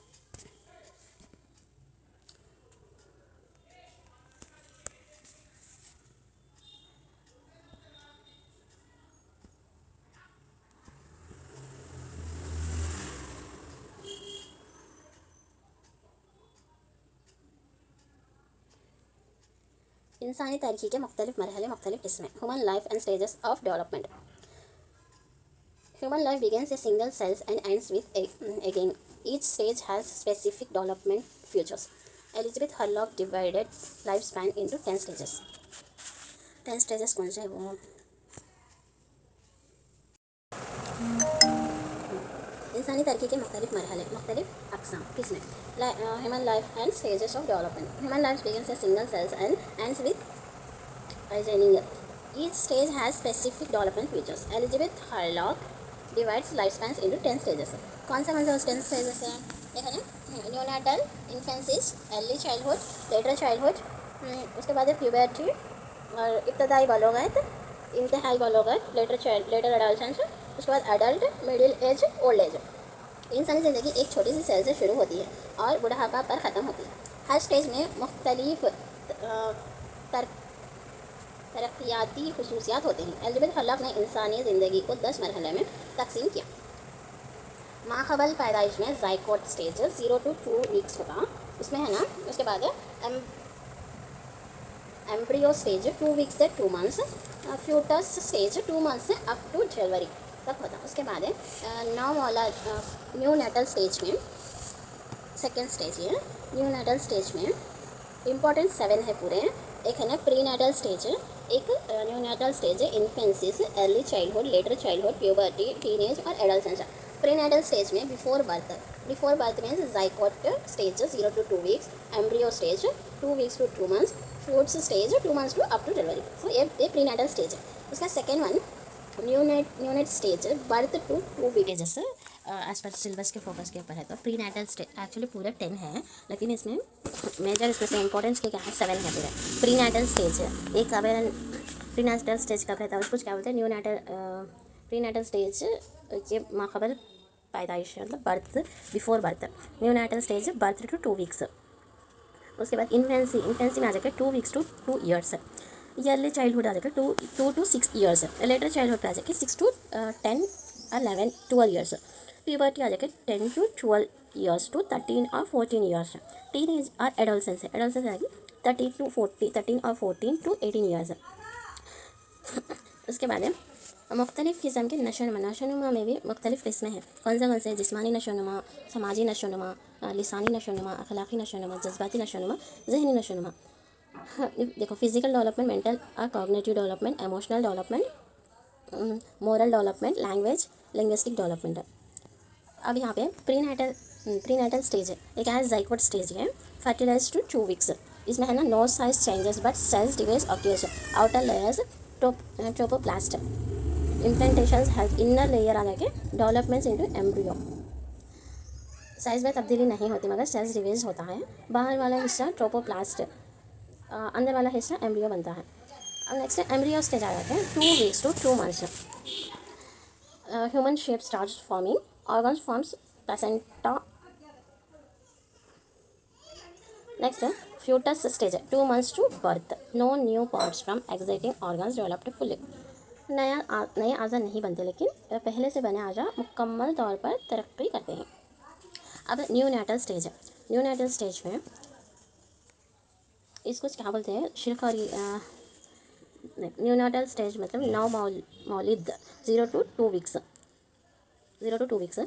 इंसानी तरक्की के मुख्तलिफ मरहले मुख्तलिफ किस्में। Human life and stages of development. Human life begins as single cells and ends with again. Each stage has specific development features. Elizabeth Hurlock divided lifespan into 10 stages. 10 stages कौन से है वो? इंसानी तरक्की के मुख्तलिफ मरहले मुख्तलिफ अक़साम किसमें? Human life and stages of development. Human life begins as single cells and ends with aging. Each stage has specific development features. Elizabeth Hurlock divides lifespans into 10 stages. कौन से 10 stages हैं? देखा ना neonatal infancies early childhood later childhood उसके बाद puberty और इब्तदाई बलोगत इंतहाई बलोगत लेटर एडल्टेंस उसके बाद adult middle age old age. इंसानी ज़िंदगी एक छोटी सी सेल से शुरू होती है और बुढ़ापा पर ख़त्म होती है। हर स्टेज में मुख्तलिफ तरक्याती खसूसियात होते हैं। एलिज़ाबेथ हर्लॉक ने इंसानी ज़िंदगी को 10 मरहले में तकसीम किया। माक़बल पैदाइश में ज़ायकोट स्टेज 0 to 2 वीक्स होगा उसमें है ना। उसके बाद एम्ब्रियो स्टेज 2 वीक्स से 2 मंथ्स। फ्यूटस स्टेज 2 मंथ्स से अप टू डिलीवरी तक होता है। उसके बाद न्यू नेटल स्टेज में सेकेंड स्टेज है। न्यू नेटल स्टेज में इम्पॉर्टेंट 7 है पूरे। एक है ना प्री नेटल स्टेज, एक न्यू नेटल स्टेज है infancies early childhood later childhood puberty teenage और एडल्टेंस। प्री नेटल स्टेज में before birth means zygote stage 0 to 2 weeks, embryo stage 2 weeks to 2 months, fetus stage 2 months to up to delivery. So ये pre natal stage है। उसका second one neonate stage birth to 2 week. जैसे as per syllabus के focus के ऊपर है तो pre natal stage actually पूरे 10 है लेकिन इसमें मेजर इसमें से इंपॉर्टेंस के क्या है 7 है पूरे। प्री नेटल स्टेज है एक अगर प्री नेटल स्टेज कब रहता है उसको क्या बोलते हैं प्री नेटल स्टेज ये माक़बल पैदाइश मतलब birth before birth. New natal stage birth to 2 weeks. उसके बाद इन्फेंसी में आ जाएगा 2 weeks to 2 years. Early childhood आ जाएगा 2 to 6 ईयर्स। लेटर चाइल्डहुड आ जाएगा 6 to 10 11 12 ईयर्स। प्यूबर्टी आ जाएगा 10 to 12 ईयर्स to 13 और 14 ईयर्स। टीनेज और एडोलसेंस है आ जाएगी 13 और 14 to 18 ईयर्स। उसके बाद मुख्तलिफ़ किस्म के नशोनुमा में भी मुख्तलिफ़ किस्में हैं। कौन से जिस्मानी नशोनुमा, समाजी नशोनुमा, लिसानी नशोनुमा, अखलाक़ी नशोनुमा, जज्बाती नशोनुमा, जहनी नशोनुमा। देखो फिज़िकल डेवलपमेंट, मेंटल और cognitive development, emotional development, moral development, linguistic development. अब यहाँ पे प्री नेटल स्टेज है एक है ज़ायकोट स्टेज है फर्टिलाइज टू 2 वीक्स। इसमें है ना no size changes but cells divide occurs. Outer layers trophoblast. Implantations health inner layer आ जाके डेवलपमेंट्स इनटू एम्ब्रियो। साइज में तब्दीली नहीं होती मगर सेल्स डिवाइस होता है। बाहर वाला हिस्सा ट्रोपोप्लास्ट, अंदर वाला हिस्सा एम्ब्रियो बनता है। अब नेक्स्ट है एम्ब्रियो स्टेज आ जाते हैं 2 weeks to 2 months. Human shape starts forming, organs forms placenta. Next है फ्यूटस स्टेज है 2 months to birth. No new parts from exciting organs developed fully. नए आज़ा नहीं बनते लेकिन पहले से बने आज़ा मुकम्मल तौर पर तरक्की करते हैं। अब न्यू नेटल स्टेज है। न्यू नेटल स्टेज में इसको क्या बोलते हैं न्यू नेटल स्टेज मतलब नौ मौलिद 0 to 2 वीक्स।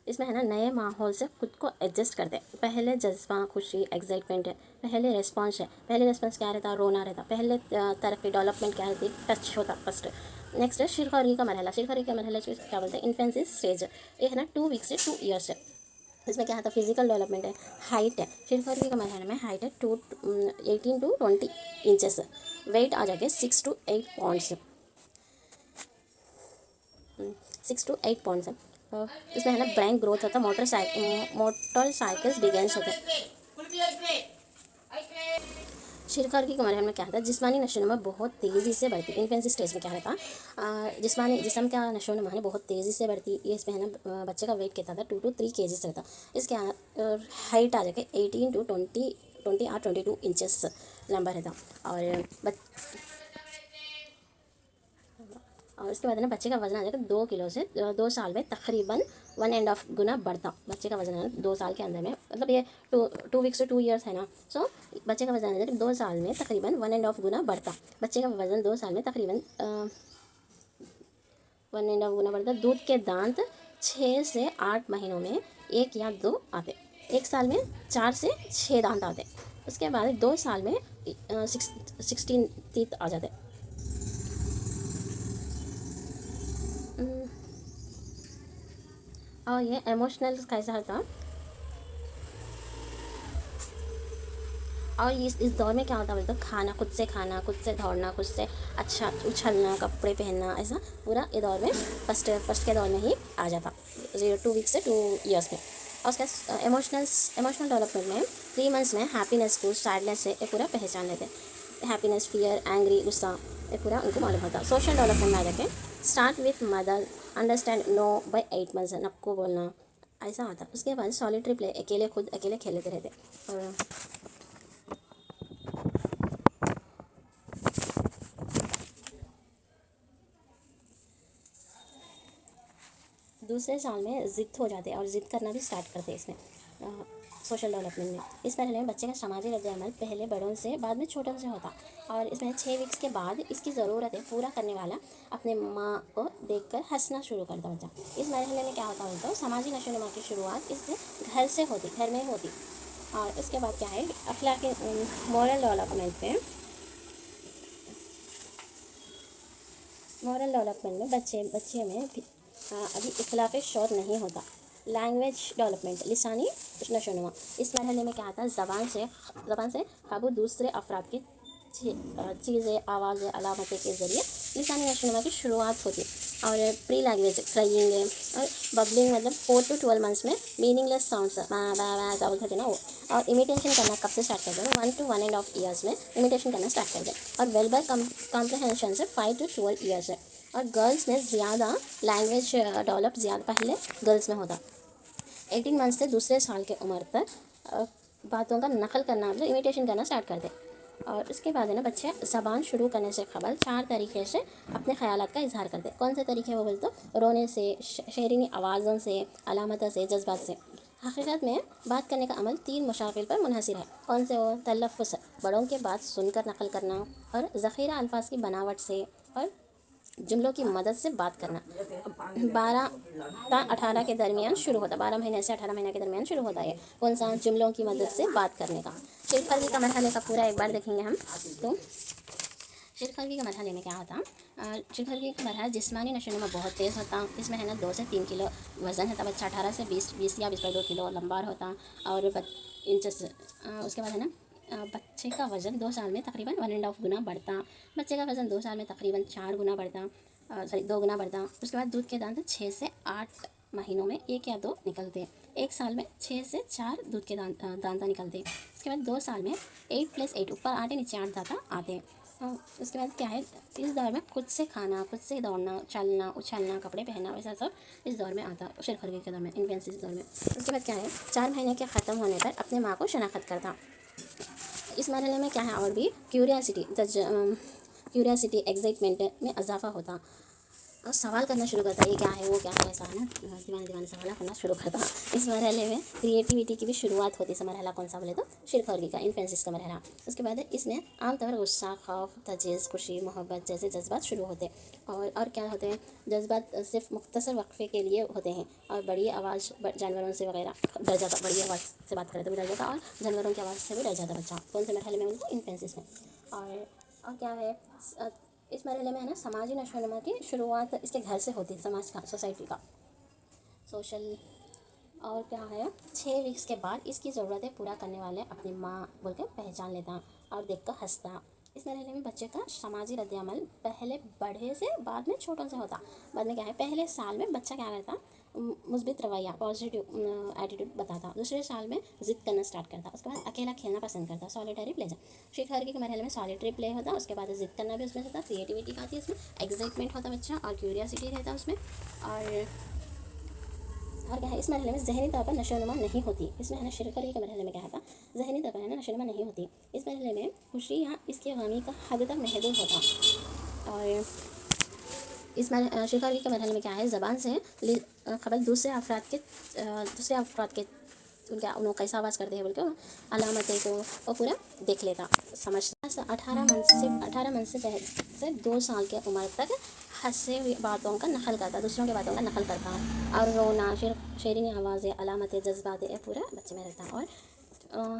इसमें है ना नए माहौल से खुद को एडजस्ट करते हैं। पहले जज्बा खुशी एक्साइटमेंट है, पहले रिस्पॉन्स क्या रहता रोना रहता। पहले तरक्की डेवलपमेंट क्या रहती टच होता फर्स्ट। नेक्स्ट है शिरखोरी का मरहला। शिरखोरी का मरहला जो क्या बोलते हैं, इन्फेंसी स्टेज। ये है ना 2 वीक से 2 ईयर्स है। इसमें क्या है, तो फिजिकल डेवलपमेंट है, हाइट है। शिरखोरी का मरहला में हाइट है 18 to 20 इंचेस। वेट आ जाके 6 to 8 पाउंड्स, 6 to 8 पाउंड्स है। इसमें है ना ब्रेन ग्रोथ होता है, मोटरसाइकिल्स बिगेंस होते हैं। शिरखोरी के मरहल में क्या होता है, जिस्मानी नशोनुमा बहुत तेज़ी से बढ़ती है। इन्फेंसी स्टेज में क्या रहता है, जिस्मानी जिस्म का नशोनुमा है बहुत तेज़ी से बढ़ती है। इसमें है ना बच्चे का वेट कितना था, 2 to 3 kg रहता। इसके हाइट आ जाके 18 to 20 और 22 इंचेस लंबा रहता। और उसके बाद है ना बच्चे का वजन आ जाएगा 2 किलो से 2 साल में तकरीबन 1.5 गुना बढ़ता। बच्चे का वजन है ना 2 साल के अंदर में, मतलब ये 2 वीक्स से 2 ईयर्स है ना, सो बच्चे का वजन है 2 साल में तकरीबन 1.5 गुना बढ़ता। बच्चे का वजन 2 साल में तकरीबन 1.5 गुना बढ़ता। दूध के दांत 6 से 8 महीनों में 1 या 2 आते। 1 साल में 4 से 6 दांत आते। उसके बाद 2 साल में 16 टीथ आ जाते। और ये इमोशनल कैसा था, और इस दौर में क्या होता है, तो खाना, खुद से दौड़ना, खुद से अच्छा उछलना, कपड़े पहनना, ऐसा पूरा ये दौर में फर्स्ट के दौर में ही आ जाता, 2 वीक से 2 ईयर्स में। और उसका इमोशनल डेवलपमेंट में 3 मंथ्स में हैप्पीनेस को सैडनेस से ये पूरा पहचान लेते हैं। हैप्पीनेस, फियर, एंग्री, गुस्सा, ये पूरा उनको मालूम होता। सोशल डेवलपमेंट में आ जाके start with mother, understand no by 8 months, नक्को बोलना, ऐसा आता। उसके बाद सॉलिटरी प्ले, अकेले खेलते रहते। और दूसरे साल में ज़िद हो जाते और ज़िद करना भी स्टार्ट करते इसमें, सोशल डेवलपमेंट में। इस पहले में बच्चे का समाजी रद्द-ए-अमल पहले बड़ों से बाद में छोटों से होता। और इसमें 6 वीक्स के बाद इसकी ज़रूरतें पूरा करने वाला अपने माँ को देखकर हंसना शुरू करता बच्चा। इस मरहले में क्या होता है, तो समाजी नशोनुमा की शुरुआत इससे घर में होती। और उसके बाद क्या है, अखलाकी मॉरल डेवलपमेंट में बच्चे में अभी इखलाक़ शौर नहीं होता। लैंग्वेज डेवलपमेंट, लिसानी नशोनुमा। इस मरहले में क्या आता है, ज़बान से काबू दूसरे अफराद की चीज़ें, आवाज़ें, अलामतें के ज़रिए लिसानी नशोनुमा की शुरुआत होती। और प्री लैंग्वेज, क्राइंग और बबलिंग, मतलब 4 to 12 मंथ्स में मीनिंगलेस साउंड्स ऐसा बोलते थे ना वो। और इमिटेशन करना कब से स्टार्ट करते हैं, 1 to 1.5 ईयर्स में इमिटेशन करना स्टार्ट करते हैं। और वेलबर कॉम्प्रहेंशन से 5 to 12 ईयर्स है। और गर्ल्स में ज़्यादा लैंग्वेज डेवलप ज़्यादा पहले गर्ल्स में होता। 18 मंथ से दूसरे साल के उम्र तक बातों का नकल करना, मतलब इमिटेशन करना स्टार्ट कर दे। और उसके बाद है ना बच्चे ज़बान शुरू करने से कबल 4 तरीके से अपने ख़यालात का इजहार करते। कौन से तरीके वो बोलते, तो रोने से, शहरीनी आवाज़ों से, अलामतों से, जज्बात से। हकीकत में बात करने का अमल 3 मशागिल पर मुनहसर है। कौन से वो, तलफ़्फ़ुज़, बड़ों के बात सुनकर नकल करना, और ज़ख़ीरा अल्फाज की बनावट से, और जुमलों की मदद से बात करना। 12 से 18 के दरमियान शुरू होता, 12 महीने से 18 महीने के दरमियान शुरू होता है। कौन सा, जुमलों की मदद से बात करने का। शिरखोरी का मरहले का पूरा एक बार देखेंगे हम। तो शिरखोरी के मरहले में क्या होता, शिरखोरी का मरहला जिस्मानी नशोनुमा बहुत तेज़ होता। इसमें है ना 2 से 3 किलो वज़न है, बच्चा 18 से 20 या 20.2 किलो लंबा होता। और इंचेस, उसके बाद है ना बच्चे का वज़न 2 साल में तकरीबन 1.5 गुना बढ़ता। बच्चे का वज़न 2 साल में तकरीबन 4 गुना बढ़ता, 2 गुना बढ़ता। उसके बाद दूध के दांत 6 से 8 महीनों में 1 या 2 निकलते। 1 साल में 6 से 4 दूध के दांता निकलते। उसके बाद 2 साल में 8+8, ऊपर 8 नीचे 8 दांता आते। उसके बाद क्या है, इस दौर में खुद से खाना, खुद से दौड़ना, चलना, उछलना, कपड़े पहनना, वैसा सब इस दौर में आता, शिरखोरी के दौर में, इन्फेंसी दौर में। उसके बाद क्या है, 4 महीने के ख़त्म होने पर अपने माँ को शनाख्त करता। इस मरहले में क्या है, और भी क्यूरियासिटी, एक्साइटमेंट में इजाफा होता। और सवाल करना शुरू करता है, ये क्या है, वो क्या है, ऐसा है ना, दीवाने सवाल करना शुरू करता। इस मरहले में क्रिएटिविटी की भी शुरुआत होती है। मरहला कौन सा बोले, तो शिरखोरी का, इन्फेंसिस का मरहला। उसके बाद इसमें आमतौर गुस्सा, खौफ, तजीज़, खुशी, मोहब्बत जैसे जज्बात शुरू होते। और क्या होते हैं, जज्बात सिर्फ मुख्तसर वक्फे के लिए होते हैं। और बड़ी आवाज़, जानवरों से वगैरह डर जाता, बड़ी आवाज़ से बात करते भी डर जाता, और जानवरों की आवाज़ से भी डर जाता बच्चा। कौन से मरहले में, उनको इन्फेंसिस में। और क्या है, इस मरहले में है ना समाजी नशोनुमा की शुरुआत इसके घर से होती है, समाज का, सोसाइटी का, सोशल। और क्या है, 6 वीक्स के बाद इसकी ज़रूरतें पूरा करने वाले अपनी माँ बोल के पहचान लेता और देख कर हंसता। इस मरहले में बच्चे का समाजी रद्द-ए-अमल पहले बड़े से बाद में छोटों से होता। बाद में क्या है, पहले साल में बच्चा क्या करता, मुस्बित रवैया, पॉजिटिव एटीट्यूड बताता। दूसरे साल में जिद करना स्टार्ट करता। उसके बाद अकेला खेलना पसंद करता, सॉलिटरी प्लेजर। शिखर के मरहले में सॉलिटरी प्ले होता, उसके बाद जिद करना भी उसमें होता, क्रिएटिविटी आती है उसमें, एक्साइटमेंट होता बच्चा और क्यूरियोसिटी रहता उसमें। और क्या है, इस मरहले में जहनी तौर पर नशोनुमा नहीं होती। इसमें है ना शिरकरी के मरहले में क्या था, जहनी तौर पर है ना नशोनुमा नहीं होती। इस मरहले में खुशी या इसकी गमी का हद तक महदूद होता। और इस शिकारी के मरहले में क्या है, ज़बान से खबर दूसरे अफराद के उनको कैसा आवाज़ करते हैं बोल के अलामतें को वो पूरा देख लेता, समझता। 18 मंथ से 2 साल के उम्र तक हंसे हुई बातों का नकल करता, दूसरों की बातों का नकल करता। और रोना, शेरिंग आवाज़ें, अलामतें, जज्बातें, ये पूरा बच्चे में रहता। और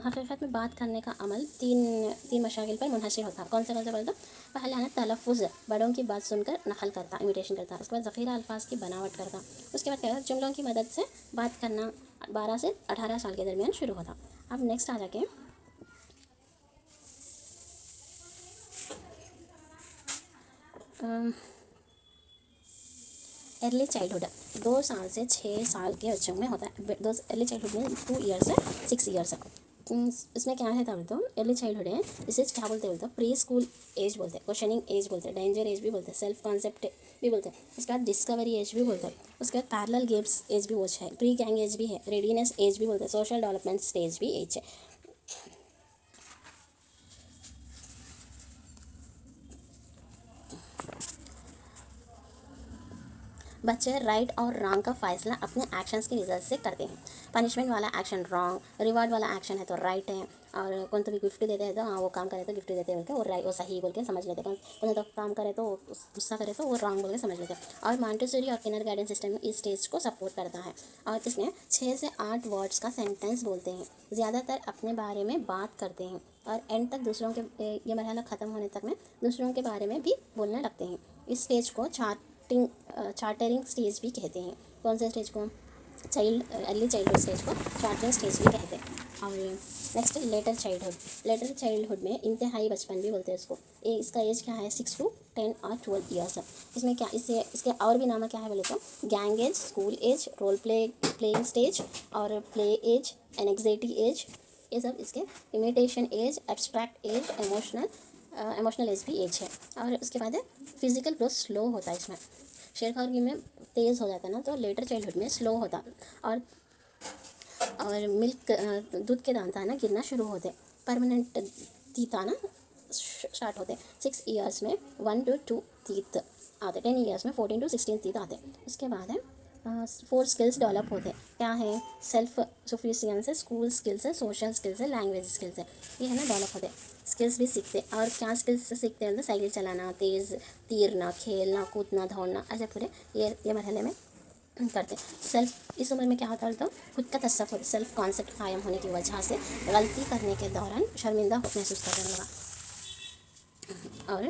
हकीकत में बात करने का अमल तीन मशागिल पर मुनहसर होता। कौन से बोलता, पहले है ना तलफ़ुज़, बड़ों की बात सुनकर नकल करता, इमिटेशन करता। उसके बाद ज़ख़ीरा अल्फाज की बनावट करता। उसके बाद क्या, जुमलों की मदद से बात करना 12 से 18 साल के दरमियान शुरू होता। अब नेक्स्ट आ जाके अर्ली चाइल्डहुड, 2 साल से 6 साल के बच्चों में होता है। अर्ली चाइल्डहुड में 2 ईयर से 6 ईयर्स। इसमें क्या है बोलते हो, अर्ली चाइल्डहुड है, इसे क्या बोलते हैं, प्री स्कूल एज बोलते हैं, क्वेश्चनिंग एज बोलते हैं, डेंजर एज भी बोलते हैं, सेल्फ कॉन्सेप्ट भी बोलते हैं। उसके बाद डिस्कवरी एज भी बोलते हैं। उसके बाद पैरेलल गेम्स एज भी वो है, प्री गैंग एज भी है, रेडीनेस एज भी बोलते हैं, सोशल डेवलपमेंट स्टेज भी एज है। बच्चे राइट और रॉन्ग का फैसला अपने एक्शंस के रिजल्ट से करते हैं। पनिशमेंट वाला एक्शन रॉन्ग, रिवार्ड वाला एक्शन है तो राइट है। और कौन तो भी गिफ्ट देते हैं तो हाँ वो काम करे तो गिफ्ट देते हैं बोल के वो राइट, वो सही बोल के समझ लेते हैं। कौन तो काम करे तो गुस्सा करे तो वो रॉन्ग बोल के समझ लेते हैं। और मॉन्टेसरी और किंडरगार्टन सिस्टम इस स्टेज को सपोर्ट करता है। और इसमें 6 से 8 वर्ड्स का सेंटेंस बोलते हैं, ज़्यादातर अपने बारे में बात करते हैं। और एंड तक दूसरों के ये मरहला ख़त्म होने तक में दूसरों के बारे में भी बोलने लगते हैं। इस स्टेज को चार्टरिंग स्टेज भी कहते हैं। कौन से स्टेज को, अर्ली चाइल्डहुड स्टेज को चार्टरिंग स्टेज भी कहते हैं। और नेक्स्ट लेटर चाइल्डहुड में इंतहाई बचपन भी बोलते हैं इसको। इसका एज क्या है, 6 to 10 और 12 ईयर्स। इसमें क्या इसके और भी नाम क्या है बोले तो gang age, school age, role playing stage और प्ले एज, एनेक्साइटी एज, ये सब इसके। Imitation age, abstract age, emotional age भी एज है। और उसके बाद है फिजिकल ग्रोथ स्लो होता है इसमें। शेरखानगी में तेज़ हो जाता है ना, तो लेटर चाइल्डहुड में स्लो होता। और मिल्क दूध के दांत ना गिरना शुरू होते, परमानेंट टीथ आना स्टार्ट होते। 6 ईयर्स में 1 to 2 टीथ आते, 10 ईयर्स में 14 to 16 टीथ आते। उसके बाद है 4 स्किल्स डेवलप होते। क्या है, सेल्फ सफिशिएंस है, स्कूल स्किल्स है, सोशल स्किल्स है, लैंग्वेज स्किल्स है, ये है ना डेवलप होते। स्किल्स भी सीखते। और क्या स्किल्स सीखते हैं, साइकिल चलाना, तेज़ तीरना, खेलना, कूदना, दौड़ना, ऐसे पूरे ये मरहले में करते। सेल्फ, इस उम्र में क्या होता है तो खुद का तसव्वुर, सेल्फ कॉन्सेप्ट कायम होने की वजह से गलती करने के दौरान शर्मिंदा महसूस करने लगा। और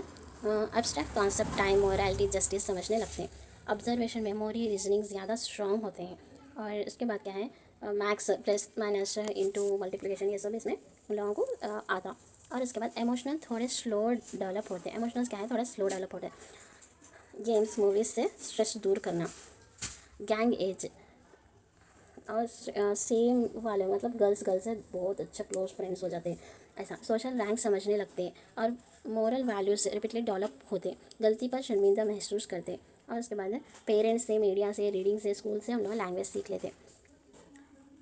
abstract concept, time, morality, justice समझने लगते हैं। ऑब्जर्वेशन, मेमोरी, रीजनिंग ज़्यादा स्ट्रॉन्ग होते हैं। और इसके बाद क्या है, maths, plus minus, into, multiplication, ये सब इसमें उन लोगों को आता। और इसके बाद इमोशनल थोड़े स्लो डेवलप होते हैं। इमोशनल्स क्या है, थोड़ा स्लो डेवलप होते हैं। गेम्स, मूवीज़ से स्ट्रेस दूर करना। गैंग एज, और सेम वाले मतलब गर्ल्स से बहुत अच्छा क्लोज फ्रेंड्स हो जाते हैं ऐसा। सोशल रैंक समझने लगते हैं। और मोरल वैल्यूज रिपीटली डेवलप होते, गलती पर शर्मिंदा महसूस करते। और उसके बाद पेरेंट्स से, मीडिया से, रीडिंग से, स्कूल से हम लोग लैंग्वेज सीख लेते।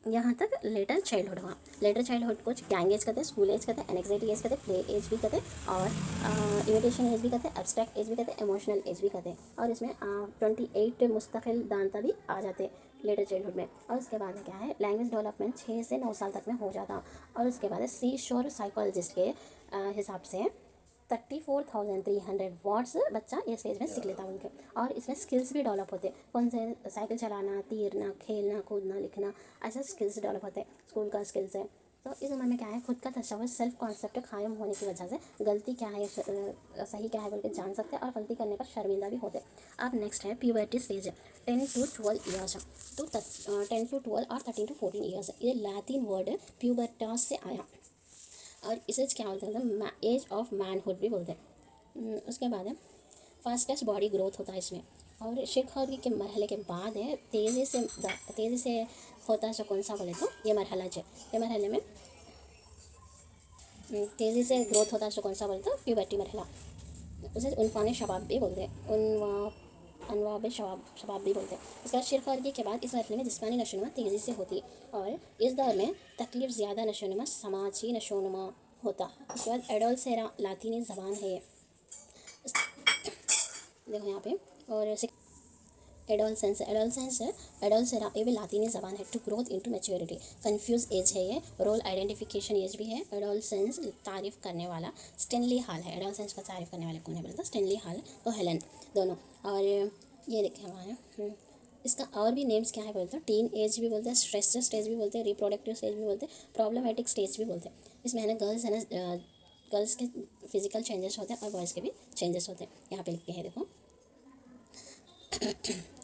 यहाँ तक लेटर चाइल्डहुड हुआ। लेटर चाइल्डहुड को गैंग एज कहते हैं, स्कूल एज कहते हैं, एनेक्साइटी एज कहते हैं, प्ले एज भी कहते हैं, और इमिटेशन एज भी कहते हैं, एब्स्ट्रैक्ट एज भी कहते हैं, इमोशनल एज भी कहते हैं। और इसमें 28 मुस्तकिल दांता भी आ जाते हैं लेटर चाइल्डहुड में। और उसके बाद क्या है, लैंग्वेज डेवलपमेंट 6 से 9 साल तक में हो जाता। और उसके बाद सी शोर साइकोलॉजिस्ट के हिसाब से 34,300 वर्ड्स बच्चा ये स्टेज में सीख लेता उनके। और इसमें स्किल्स भी डेवलप होते, कौन से, साइकिल चलाना, तीरना, खेलना, कूदना, लिखना, ऐसे स्किल्स डेवलप होते हैं। स्कूल का स्किल्स है, तो इस उम्र में क्या है, खुद का तसव्वुर सेल्फ कॉन्सेप्ट कायम होने की वजह से गलती क्या है, सही क्या है बोल के जान सकते हैं और गलती करने पर शर्मिंदा भी होते हैं। अब नेक्स्ट है प्यूबर्टी स्टेज, 10 to 12 ईयर्स। तो 10 to 12 और 13 to 14 ईयर्स, ये लैटिन वर्ड प्यूबर्टास से आया और इसे क्या बोलते हैं, एज ऑफ मैनहुड भी बोलते हैं। उसके बाद है फास्टेस्ट बॉडी ग्रोथ होता है इसमें, और शिखर के मरहले के बाद है तेज़ी से होता है। कौन सा बोले तो ये मरहला है, ये मरहले में तेज़ी से ग्रोथ होता है। कौन सा बोले तो प्यूबर्टी मरहला, उसे उनफाने शबाब भी बोलते हैं, अनवाब शबाब भी बोलते हैं। उसके बाद शिखर के बाद इस मरहले में जिस्मानी नशोनुमा तेज़ी से होती है, और इस दौर में तकलीफ ज़्यादा नशोनुमा समाजी नशोनुमा होता। उसके बाद एडोलसेरा लातीनी ज़बान है ये, देखो यहाँ पे। और एडोलसेरा ये भी लातीनी ज़बान है। To growth into maturity, confuse age है ये, रोल आइडेंटिफिकेशन एज भी है। एडोलसेंस तारीफ़ करने वाला स्टेनली हॉल है। एडोलसेंस का तारीफ़ करने वाले कौन है बोलते हैं, स्टेनली हॉल तो हेलन दोनों। और ये देखें हमारे इसका और भी नेम्स क्या है बोलते हैं, टीन एज भी बोलते हैं, स्ट्रेस स्टेज भी बोलते हैं, रिप्रोडक्टिव स्टेज भी बोलते हैं, प्रॉब्लमेटिक स्टेज भी बोलते हैं। इसमें है ना गर्ल्स के फिजिकल चेंजेस होते हैं और बॉयज़ के भी चेंजेस होते हैं। यहाँ पे लिखते हैं देखो,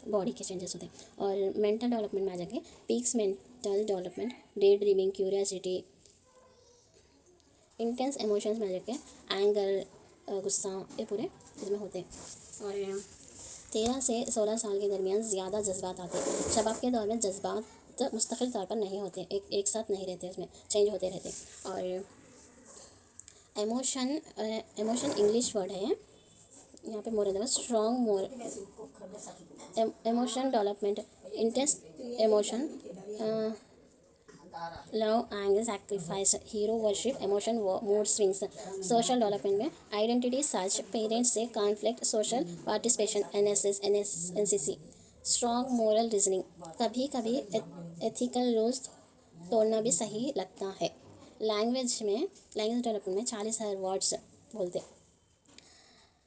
बॉडी के चेंजेस होते हैं। और मेंटल डेवलपमेंट में आ जाके peaks mental development, day dreaming, curiosity, intense emotions में आ जाके एंगर, गुस्सा, ये पूरे इसमें होते हैं। और 13 से 16 साल के दरमियान ज़्यादा जज्बात आते हैं। शबाब के दौर में जज्बात मुस्तकिल तौर पर नहीं होते, एक साथ नहीं रहते, इसमें चेंज होते रहते। और एमोशन इंग्लिश वर्ड है यहाँ पे, more strong more emotion development, intense emotion, love, anger, sacrifice, hero worship, emotion, mood swings. Social development में आइडेंटिटी सर्च, पेरेंट्स से conflict, social participation, NCC, strong moral reasoning, कभी कभी एथिकल रूल्स तोड़ना भी सही लगता है। लैंग्वेज डेवलपमेंट में 40,000 वर्ड्स बोलते,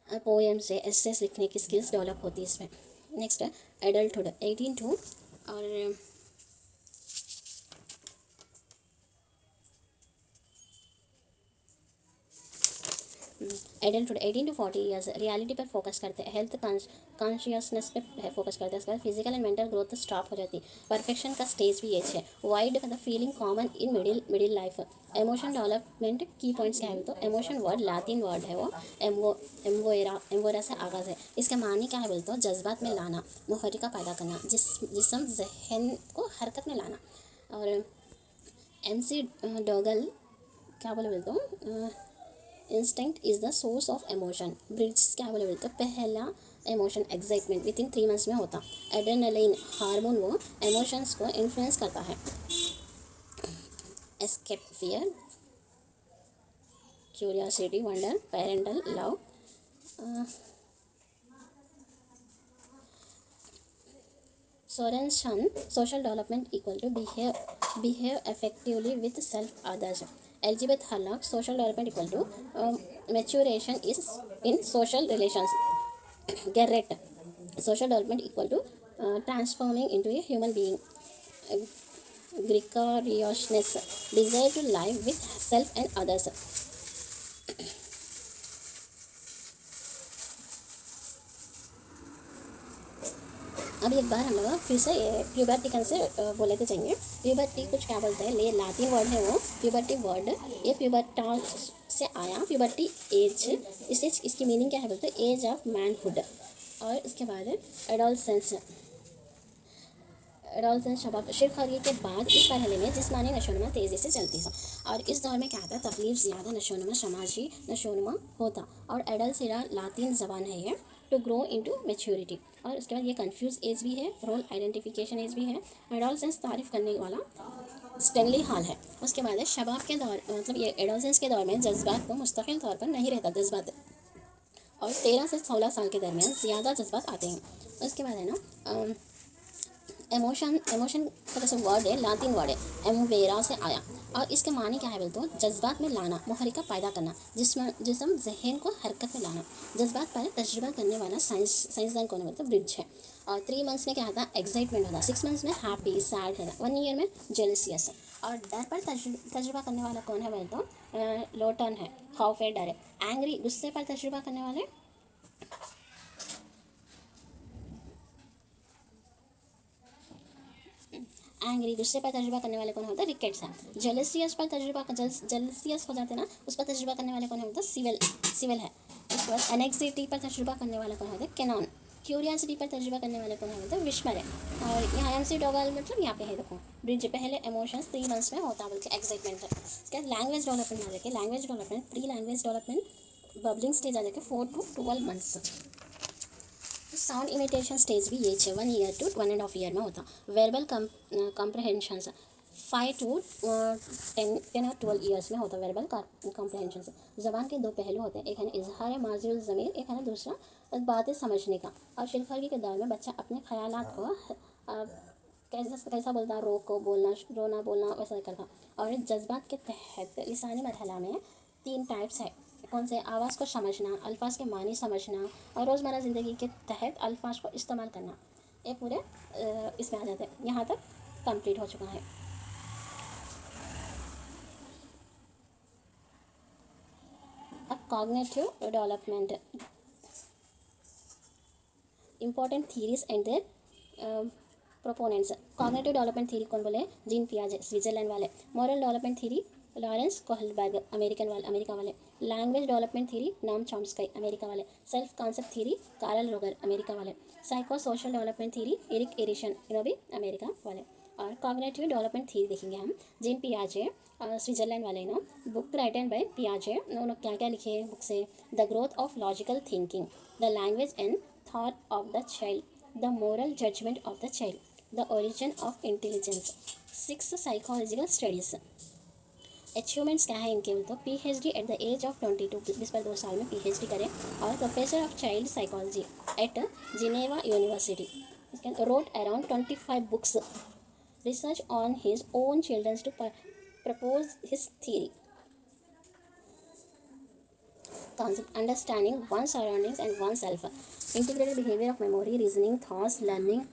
पोएम से एसेस लिखने की स्किल्स डेवलप होती है इसमें। नेक्स्ट है एडल्टहुड, 18 टू और एडल्टहुड 18 to 40 ईयर्स, रियलिटी पर फोकस करते हैं, हेल्थ कॉन्शियसनेस पे फोकस करते हैं। उसके बाद physical and mental growth stop हो जाती है। परफेक्शन का स्टेज भी ये है। वाइड मतलब feeling common in middle life. Emotion development की पॉइंट्स क्या है तो इमोशन वर्ड लैटिन वर्ड है वो, एम्बोरा से आगाज़ है। इसके मानी क्या है बोलते हो, जज्बात में लाना, मुहर्रिका पैदा करना, जिस्म जहन को हरकत में लाना। और MC डोगल क्या बोले बोलते हो, instinct is the source of emotion. Breeds क्या बोले बोलते हो, पहला emotion excitement with in 3 months में होता। एड्रेनलिन हार्मोन वो इमोशंस को इन्फ्लुएंस करता है। Escape fear, curiosity, wonder, parental love. Sorensen, social development equal to behave effectively with self others. Elizabeth Hurlock, social development equal to maturation is in social relations. Garrett, social development equal to transforming into a human being. Gregariousness, desire to live with self and others. अब एक बार हम लोग फिर से puberty से बोले थे जाएंगे। प्यूबर्टी कुछ क्या बोलते हैं, ले लैटिन वर्ड है वो प्यूबर्टी वर्ड, ये प्यूबर्टास से आया। प्यूबर्टी एज, इसकी मीनिंग क्या है बोलते हैं, एज ऑफ मैनहुड। और इसके बाद एडोलसेंस शबाब, शिरखोरी के बाद इस मरहले में जिस्मानी नशोनुमा तेज़ी से चलती है। और इस दौर में क्या होता है, तकलीफ ज़्यादा नशोनुमा समाजी नशोनुमा होता। और एडोलसेरा लातिन ज़बान है ये, टू ग्रो इनटू मैच्योरिटी। और उसके बाद ये कंफ्यूज एज भी है, रोल आइडेंटिफिकेशन एज भी है। एडोलसेंस तारीफ़ करने वाला स्टेनली हॉल है। उसके बाद है शबाब के दौर, मतलब ये एडोलसेंस के दौर में जज्बात को मुस्तकिल तौर पर नहीं रहता जज्बात, और 13 से 16 साल के दरमियान ज़्यादा जज्बात आते हैं। उसके बाद है ना इमोशन का जैसे वर्ड है लातिन वर्ड है, एमवेरा से आया। और इसके मानी क्या है बोलते हो, जज्बात में लाना, मुहर्रिका पैदा करना, जिस्म जहन को हरकत में लाना। जज्बात पर तजुर्बा करने वाला साइंसदान कौन बोलते ब्रिज है। और 3 months में क्या होता है, एक्साइटमेंट होता है। 6 months में हैप्पी सैड है, 1 year में जेलसियस। और डर पर तजुर्बा करने वाला कौन है बोले तो लो टर्न है, खौफ है, डर है। एंग्री, गुस्से पर तजुर्बा करने वाले एंग्री, गुस्से पर तजुर्बा करने वाले कौन होता है, रिकेट्स है। जेलसियस पर तजुर्बा जेलसियस हो जाते हैं ना, उस पर तजुर्बा करने वाले कौन होता है, सिविल है। उसके बाद एनेक्सिटी पर तजुर्बा करने वाला कौन होता है, कैनॉन। क्यूरियासिटी पर तजुर्बा करने वाले कौन होता है, विस्मर है। और यहाँ एम सी डोगल मतलब यहाँ पे है, देखो ब्रिज पहले इमोशंस 3 मंथ्स में होता है बल्कि एक्साइटमेंट है। क्या लैंग्वेज डेवलपमेंट आ जाके, language development pre language development babbling stage आ जाके 4 to 12 months. Sound imitation stage भी ये 1 ईयर to 1.5 ईयर में होता। वेर्बल कॉम्प्रहेंशंस 5 to 10 और 12 ईयर्स में होता वेर्बल कॉम्प्रहेंशंस। ज़बान के 2 पहलू होते हैं, एक है इजहार माजिल ज़मीर, एक है दूसरा बातें समझने का। और शिलखरगी के दौर में बच्चा अपने ख्यालात को कैसा बोलता, रोना बोलना वैसा करता। और जज्बात के तहत लिसानी मरहला में 3 टाइप्स है। कौन से, आवाज़ को समझना, अल्फाज के मानी समझना, और रोज़मर्रा ज़िंदगी के तहत अल्फाज को इस्तेमाल करना। ये पूरे इसमें आ जाते हैं। यहाँ तक कंप्लीट हो चुका है। अब cognitive development, important theories and their proponents. Cognitive development theory कौन बोले, जीन पियाजे स्विट्जरलैंड वाले। Moral development theory Lawrence Kohlberg America वाले। Language development theory Noam Chomsky America वाले। Self concept theory Carl Roger America वाले। Psycho social development theory Eric Erikson इन्हों भी America वाले। और कॉग्निटिव डेवलपमेंट थ्योरी देखेंगे हम, जीन पियाजे स्विट्जरलैंड वाले नो। बुक राइटन बाय पियाजे, उन्होंने क्या क्या लिखे हैं बुक से, the growth of logical thinking, the language and thought of the child, the moral judgement of the child, the origin of intelligence, 6 psychological studies. Achievements क्या है इनके, तो PhD at the age of 22, 22 साल में PhD करें। और professor of child psychology at Geneva university. Road around 25 books, research on his own childrens to propose his theory. Concept, understanding one's surroundings and oneself, integrated behavior of memory, reasoning, thoughts, learning.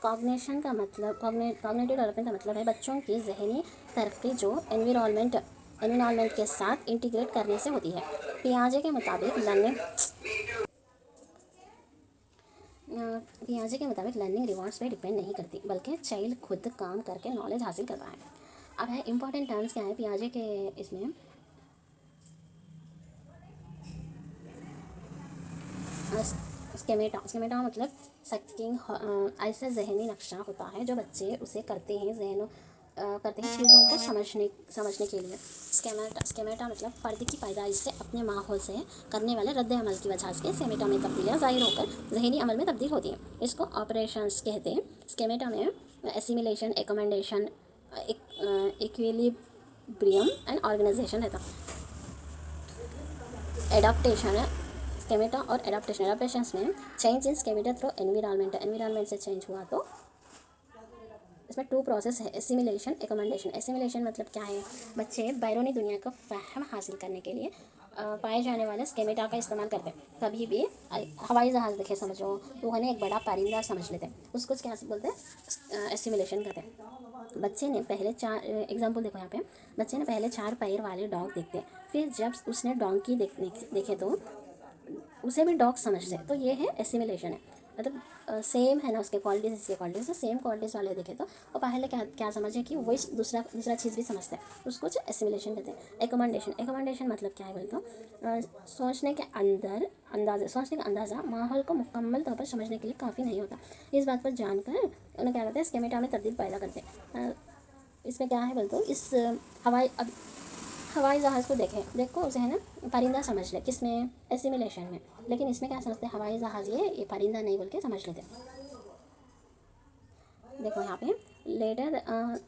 Cognition का मतलब, cognitive development का मतलब है बच्चों की जहनी तरक्की जो एनवायरनमेंट के साथ इंटीग्रेट करने से होती है। पियाजे के मुताबिक लर्निंग रिवॉर्ड्स पे डिपेंड नहीं करती, बल्कि चाइल्ड खुद काम करके नॉलेज हासिल कर रहा है। अब है इंपॉर्टेंट टर्म्स क्या है पियाजे के इसमें, स्केमेटा मतलब सकिंग, ऐसा जहनी नक्शा होता है जो बच्चे उसे करते हैं चीज़ों को समझने के लिए। स्केमेटा मतलब फ़र्द की पैदाइश से अपने माहौल से करने वाले रद्द अमल की वजह से स्केमेटा में तब्दीलियाँ ज़ाहिर होकर जहनी अमल में तब्दील होती हैं। इसको ऑपरेशंस कहते हैं। स्केमेटा में assimilation, accommodation, equilibrium and organisation रहता। एडाप्टेशन है स्केमेटा और एडाप्टेशंस में change in schemata through environment से चेंज हुआ तो इसमें 2 प्रोसेस है, एसिमिलेशन, एकोमेंडेशन। एसिमिलेशन मतलब क्या है, बच्चे बैरूनी दुनिया का फहम हासिल करने के लिए पाए जाने वाले स्केमेटा का इस्तेमाल करते हैं। कभी भी हवाई जहाज़ देखे समझो तो उन्हें एक बड़ा परिंदा समझ लेते हैं, उसको क्या बोलते हैं, एसिमिलेशन करते हैं। बच्चे ने पहले 4 एग्जाम्पल देखो यहाँ पे, बच्चे ने पहले 4 पैर वाले डॉग देखते, फिर जब उसने डोंकी देखे तो उसे भी डॉग समझते हैं, तो ये है एसिमिलेशन है। मतलब सेम है ना उसके क्वालिटीज़, इसके क्वालिटीज़, सेम क्वालिटीज़ वाले देखे तो वो पहले क्या समझे कि वही दूसरा चीज़ भी समझते हैं, उसको एसिमिलेशन कहते हैं। एकोमेंडेशन मतलब क्या है बोले तो सोचने का अंदाज़ा माहौल को मुकम्मल तौर पर समझने के लिए काफ़ी नहीं होता। इस बात पर जानकर उन्हें क्या करते हैं, स्केमेटा में तब्दील पैदा करते हैं। इसमें क्या है बोले तो इस हवाई जहाज़ को देखो उसे है ना परिंदा समझ ले, किसमें, एसिमिलेशन में। लेकिन इसमें क्या समझते हैं, हवाई जहाज़ ये परिंदा नहीं बोल के समझ लेते। देखो यहाँ पे लेटर,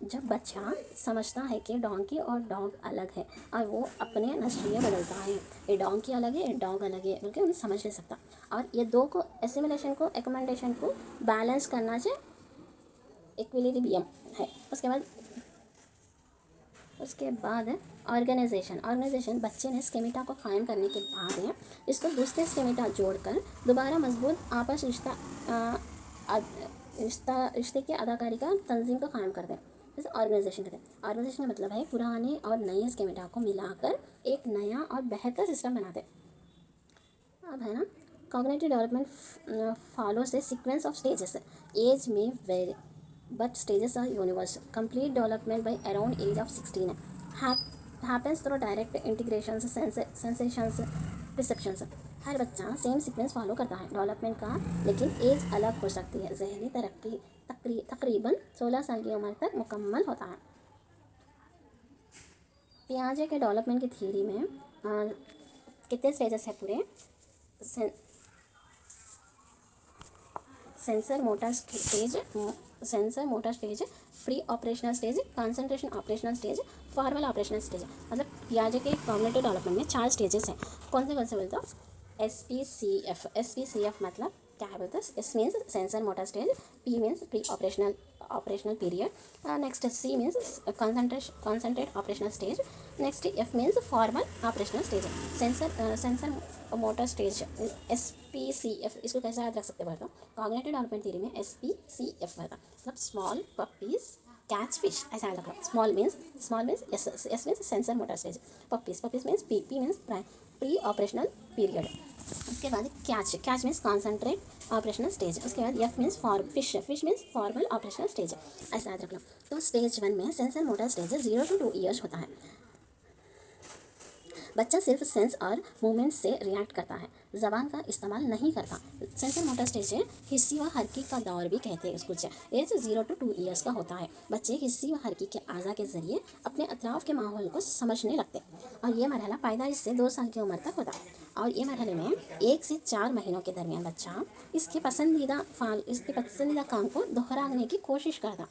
जब बच्चा समझता है कि डोंकी और डॉग अलग है और वो अपने नजरिए बदलता है, ये डोंकी अलग है, ये डॉग अलग है, बल्कि उन्हें समझ नहीं सकता, और ये दो को एसिमिलेशन को एकमेंडेशन को बैलेंस करना चाहिए, इक्विलिब्रियम है। उसके बाद है ऑर्गेनाइजेशन। बच्चे ने स्केमेटा को कायम करने के बाद है इसको दूसरे स्केमेटा जोड़कर दोबारा मजबूत आपस रिश्ते की अदाकारी का तंजीम को कायम कर दें, जैसे ऑर्गेनाइजेशन कहते हैं। ऑर्गेनाइजेशन का मतलब है पुराने और नए स्केमेटा को मिलाकर एक नया और बेहतर सिस्टम बना दें। अब है ना, cognitive development follows a sequence of stages, age में very but stages are universal. Complete development by around age of 16 happens through direct integrations, sensations, perceptions. हर बच्चा सेम सीक्वेंस फॉलो करता है डेवलपमेंट का, लेकिन एज अलग हो सकती है। जहनी तरक्की तकरीबन 16 साल की उम्र तक मुकम्मल होता है। पियाजे के डेवलपमेंट की थ्योरी में कितने स्टेजेस है पूरे? Sensor motor stage, pre operational stage, concentration operational stage, formal operational stage. मतलब पियाजे के कॉग्निटिव डेवलपमेंट में 4 स्टेजेस हैं। कौन से बोलते हो? SPCF मतलब क्या है बोलते हैं? S means sensor motor stage, P means pre operational period, next C means concentrate operational stage, next F means formal operational stage. Sensor motor stage SPCF, इसको कैसे याद रख सकते हो? कॉग्निटिव डेवलपमेंट थ्योरी में SPCF है, मतलब स्मॉल पपीज कैच फिश, ऐसा याद रखो। Small means S means sensor motor stage, puppies means P means pre operational period. उसके बाद catch means concentrate operational stage. उसके बाद F means fish means formal operational stage, ऐसा याद रख लो। तो स्टेज 1 में sensor motor stage 0 to 2 years होता है। बच्चा सिर्फ सेंस और मूवमेंट से रिएक्ट करता है, ज़बान का इस्तेमाल नहीं करता। सेंसर मोटर स्टेज हिस्सी व हरकी का दौर भी कहते हैं इसको। एज 0 to 2 ईयर्स का होता है। बच्चे हिस्सी व हरकी के अज़ा के ज़रिए अपने अतराफ़ के माहौल को समझने लगते हैं, और ये मरहला पैदाइश से 2 साल की उम्र तक होता है। और ये मरहले में 1 से 4 महीनों के दरमियान बच्चा इसके पसंदीदा काम को दोहराने की कोशिश करता,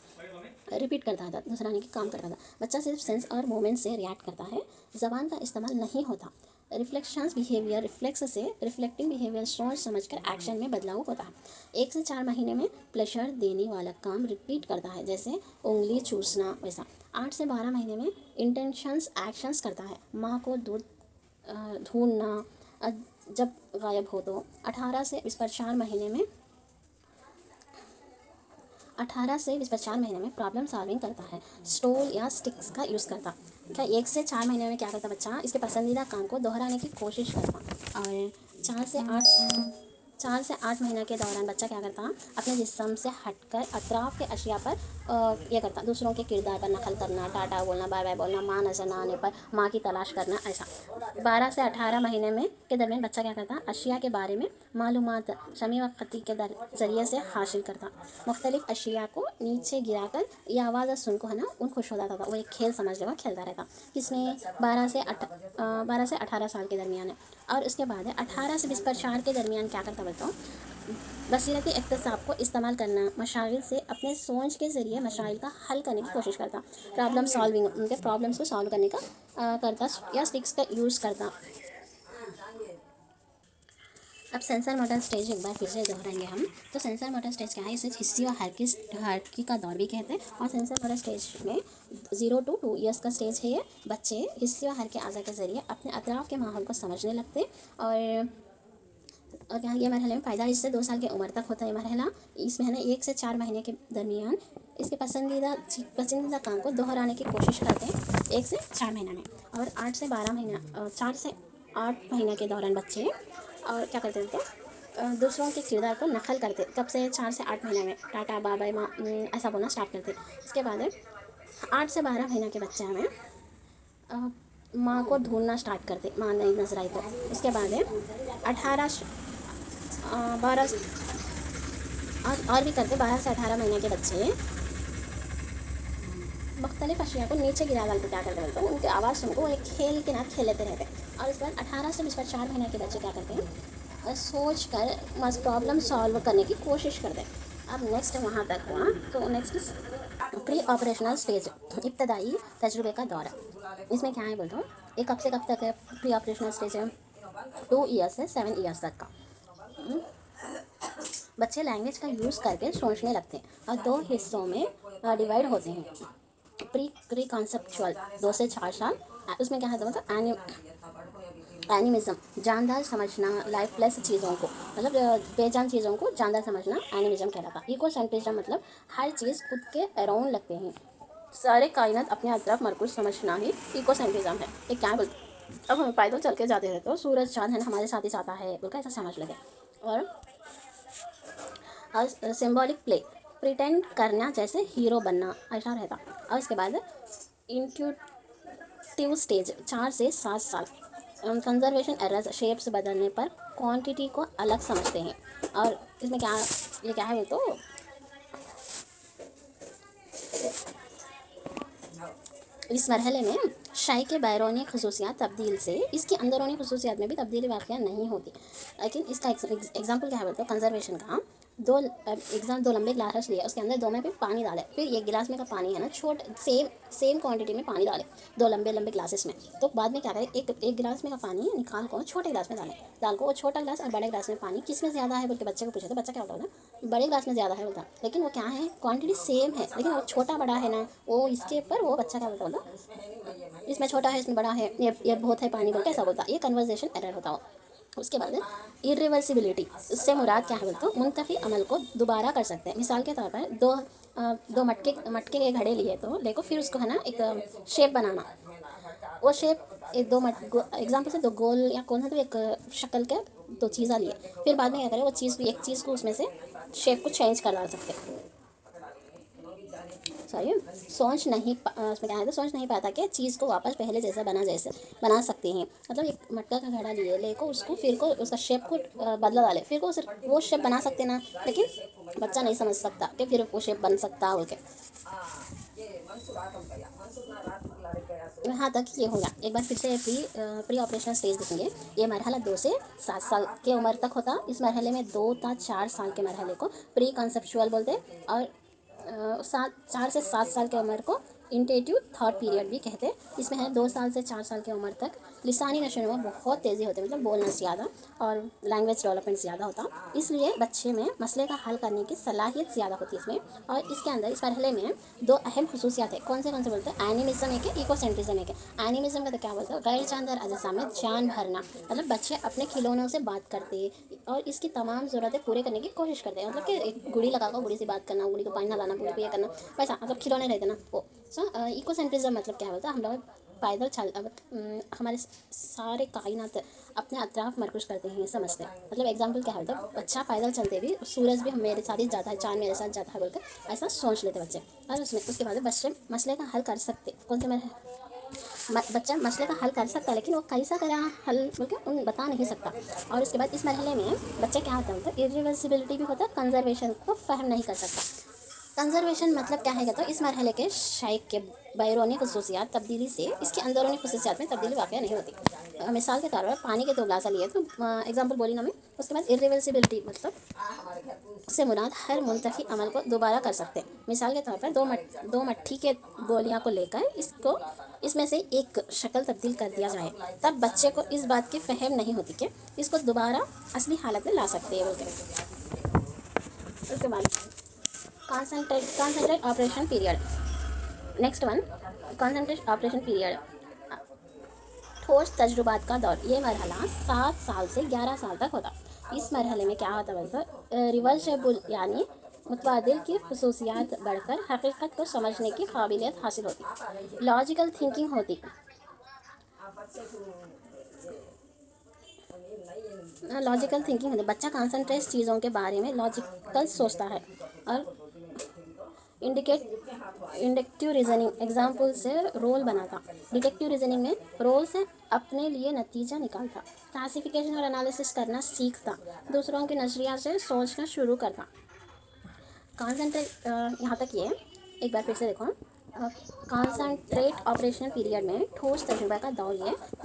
रिपीट करता था, दोहराने की काम करता था। बच्चा सिर्फ सेंस और मोमेंट से रिएक्ट करता है, ज़बान का इस्तेमाल नहीं होता। रिफ्लेक्शंस बिहेवियर, रिफ्लेक्स से रिफ्लेक्टिंग बिहेवियर सोच समझकर एक्शन में बदलाव होता है। 1 से 4 महीने में प्लेजर देने वाला काम रिपीट करता है, जैसे उंगली चूसना वैसा। 8 से 12 महीने में इंटेंशंस एक्शंस करता है, माँ को दूध ढूंढना जब गायब हो तो। 18 से 4 महीने में 4 महीने में प्रॉब्लम सॉल्विंग करता है, स्टोल या स्टिक्स का यूज़ करता। क्या 1 से 4 महीने में क्या करता बच्चा? इसके पसंदीदा काम को दोहराने की कोशिश करता। और 4 से 8 महीने के दौरान बच्चा क्या करता? अपने जिस्म से हटकर अतराफ़ के अशिया पर ये करता, दूसरों के किरदार पर नकल करना, टाटा बोलना, बाय बाय बोलना, माँ नजर ना आने पर माँ की तलाश करना, ऐसा। 12 से 18 महीने में के दरमियान बच्चा क्या करता? अशिया के बारे में मालूमात शमी व ख़ती के ज़रिए से हासिल करता। मुख्तलिफ अशिया को नीचे गिराकर ये आवाज़ सुन को है ना उन खुश हो जाता था। वो एक खेल समझ लेगा, खेलता रहता। किसमें? 12 से 18 साल के दरमियान है। और उसके बाद है 18 से 24 के दरमियान क्या करता बोलता हूँ? बसीरती इख्तिसाब को इस्तेमाल करना, मशागिल से अपने सोच के ज़रिए मशाइल का हल करने की कोशिश करता। प्रॉब्लम सॉल्विंग, उनके प्रॉब्लम्स को सॉल्व करने का करता, या स्टिक्स का यूज़ करता। अब सेंसर मोटर स्टेज एक बार फिर से दोहराएंगे हम। तो सेंसर मोटर स्टेज क्या है? इसे हिस्सी और हरकी का दौर भी कहते हैं। और सेंसर मोटर स्टेज में 0 to 2 ईयर्स का स्टेज है। ये बच्चे हिस्सी और हरके अज़ा के ज़रिए अपने अतराफ़ के माहौल को समझने लगते। और क्या ये मरहले में पैदाइश से 2 साल की उम्र तक होता है मरहला। इसमें है ना 1 से 4 महीने के दरमियान इसके पसंदीदा काम को दोहराने की कोशिश करते हैं 1 से 4 महीने में। और 4 से 8 महीने के दौरान बच्चे और क्या करते थे? दूसरों के किरदार को नकल करते। कब से? 4 से 8 महीने में टाटा बाय माँ ऐसा बोलना स्टार्ट करते। इसके बाद 8 से 12 महीने के बच्चे हमें माँ को ढूंढना स्टार्ट करते, माँ नहीं नजर आई तो। उसके बाद 12 और भी करते। 12 से 18 महीने के बच्चे मुख्तलिफ अशिया को नीचे गिरा डालते। क्या करते बोलते हैं? उनकी आवाज़ सुनको वो एक खेल के ना खेल लेते रहते। और इसके बाद 18 से 4 महीने के बच्चे क्या करते हैं? सोच कर प्रॉब्लम सॉल्व करने की कोशिश करते हैं। अब नेक्स्ट वहाँ तक हुआ। तो नेक्स्ट प्री ऑपरेशनल स्टेज, इब्तदाई तजुर्बे का दौरा। इसमें क्या है बोलते हो, ये कब से कब तक है प्री ऑपरेशनल स्टेज है, 2 ईयर्स से 7 ईयर्स तक का। बच्चे लैंग्वेज का यूज़ करके सोचने लगते हैं और 2 हिस्सों में डिवाइड होते हैं। प्री कॉन्सेप्चुअल 2 से 4 साल, उसमें क्या है मतलब एनिमिज्म, जानदार समझना लाइफलेस चीज़ों को, मतलब बेजान चीज़ों को जानदार समझना एनिमिज्म कहलाता। इकोसेंट्रिज्म मतलब हर चीज़ खुद के अराउंड लगते हैं, सारे कायनात अपने अतराफ मरकूज समझना ही इकोसेंट्रिज्म है। ये क्या बोलते, अब हम पैदल चल के जाते रहते हो, सूरज चाँद है ना हमारे साथ ही साथ है बोलकर ऐसा समझ लगे। और सिंबॉलिक प्ले, प्रिटेंड करना जैसे हीरो बनना ऐसा रहता। और उसके बाद इंट्यूटिव स्टेज 4 से 7 साल, कंजर्वेशन एरर्स, शेप्स बदलने पर क्वांटिटी को अलग समझते हैं। और इसमें क्या, ये क्या है तो इस मरहले में शाई के बैरूनी खसूसियात तब्दील से इसकी अंदरूनी खसूसियात में भी तब्दीली वाक़या नहीं होती। लेकिन इसका एग्जाम्पल क्या है बोलते हो, कंजर्वेशन का, 2 लंबे गिलास लिए, उसके अंदर 2 में भी पानी डाले, फिर एक गिलास में का पानी है ना सेम क्वांटिटी में पानी डाले 2 लंबे ग्लासेस में। तो बाद में क्या करें, एक गिलास में का पानी निकाल को छोटे गिलास में डाल को वो छोटा गिलास और बड़े गिलास में पानी किस में ज़्यादा है बोल के बच्चे को पूछे तो बच्चा क्या बोलता है ना, बड़े गिलास में ज़्यादा है बोलता। लेकिन वो क्या है, क्वांटिटी सेम है लेकिन वो छोटा बड़ा है ना, वो इसके ऊपर वो बच्चा क्या बोलता, इसमें छोटा है इसमें बड़ा है, ये बहुत है पानी बोल के ऐसा बोलता। ये कन्वर्जेशन एरर होता हो। उसके बाद इरिवर्सिबिलिटी, उससे मुराद क्या है बोलते हो, मुंतफी अमल को दोबारा कर सकते हैं। मिसाल के तौर पर दो मटके के घड़े लिए तो लेको, फिर उसको है ना एक शेप बनाना, वो शेप एक एग्जाम्पल से 2 गोल या कौन सा तो एक शक्ल के 2 चीज़ा लिए, फिर बाद में क्या करें, वो एक चीज़ को उसमें से शेप को चेंज कर डाल सकते हैं। सॉरी, उसमें क्या है तो सोच नहीं पाता कि चीज़ को वापस पहले जैसा बना सकते हैं। मतलब एक मटका का घड़ा लिए ले को उसको फिर को उसका शेप को बदला डाले, फिर को सिर्फ वो शेप बना सकते ना, लेकिन बच्चा नहीं समझ सकता कि फिर वो शेप बन सकता बोल के। यहाँ तक ये होगा। एक बार फिर से प्री ऑपरेशनल स्टेज देखेंगे। ये मरहला 2 से 7 साल के उम्र तक होता। इस मरहले में 2 से 4 साल के मरहले को प्री कॉन्सेप्चुअल बोलते, और 4 से 7 साल की उम्र को इंटेटिव थॉट पीरियड भी कहते हैं। इसमें है 2 साल से 4 साल की उम्र तक लिसानी नशोनुमा बहुत तेज़ी होती है, मतलब बोलना ज़्यादा और लैंग्वेज डेवलपमेंट ज़्यादा होता, इसलिए बच्चे में मसले का हल करने की सलाहियत ज़्यादा होती है इसमें। और इसके अंदर इस मरहले में 2 अहम खसूसियात है। कौन से बोलते हैं, एनिमिज्म है कि इकोसेंट्रिज्म है कि। एनिमिज्म का तो क्या बोलते हैं, गैर जानदार अज़्ज़ा में जान भरना, मतलब बच्चे अपने खिलौनों से बात करते और इसकी तमाम ज़रूरतें पूरे करने की कोशिश करते हैं। मतलब कि एक गुड़ी लगा कर गुड़ी से बात करना, गुड़ी को पानी नलाना, गुड़ी को ये करना, वैसा मतलब खिलौने रहते ना वो। इकोसेंट्रिज्म मतलब क्या होता है, हम लोग पैदल हमारे सारे कायनात अपने अतराफ मरकूज करते हैं, समझते हैं। मतलब एग्जाम्पल क्या होता है, बच्चा पैदल चलते भी सूरज भी मेरे साथ ही जाता है, चाँद मेरे साथ जाता है बोलकर ऐसा सोच लेते बच्चे। और उसके बाद बच्चे मसले का हल कर सकते। कौन से बच्चा मसले का हल कर सकता है, लेकिन वो कैसा करा हल बोलकर उन बता नहीं सकता। और उसके बाद इस मरहले में बच्चे क्या होता है, इरिवर्सिबिलिटी भी होता है, कंजर्वेशन को फहम नहीं कर सकता। कंजर्वेशन मतलब क्या है तो इस मरहले के शाइक के बैरूनी खसूसियात तब्दीली से इसके अंदरूनी खसूसियात में तब्दीली वाक़या नहीं होती। मिसाल के तौर पर पानी के 2 गिलास लिए तो एग्जांपल बोली ना मैं। उसके बाद इरिवर्सिबिलिटी मतलब उससे मुराद हर मुंतफी अमल को दोबारा कर सकते हैं। मिसाल के तौर पर दो मट्ठी के गोलियां को लेकर इसमें से एक शक्ल तब्दील कर दिया जाए, तब बच्चे को इस बात की फहम नहीं होती कि इसको दोबारा असली हालत में ला सकते हैं बोलकर। उसके बाद concentrate operation period, next one concentrate operation period, ठोस तजुर्बात का दौर। ये मरहला 7 साल से 11 साल तक होता। इस मरहले में क्या होता बोलते, रिवर्सेबल यानी मुतबादिल की खसूसियात बढ़कर हकीकत को समझने की काबिलियत हासिल होती, लॉजिकल थिंकिंग होती। लॉजिकल थिंकिंग होती, बच्चा कॉन्सेंट्रेट चीज़ों के बारे में लॉजिकल सोचता है। और इंडक्टिव रीजनिंग एग्जाम्पल से रोल बनाता। डिटेक्टिव रीजनिंग में रोल से अपने लिए नतीजा निकालता। क्लासिफिकेशन और एनालिसिस करना सीखता, दूसरों के नज़रिया से सोचना शुरू करता। कॉन्सेंट्रेट यहाँ तक ये एक बार फिर से देखो। कॉन्सेंट्रेट ऑपरेशनल पीरियड में ठोस तजुर्बा का दौर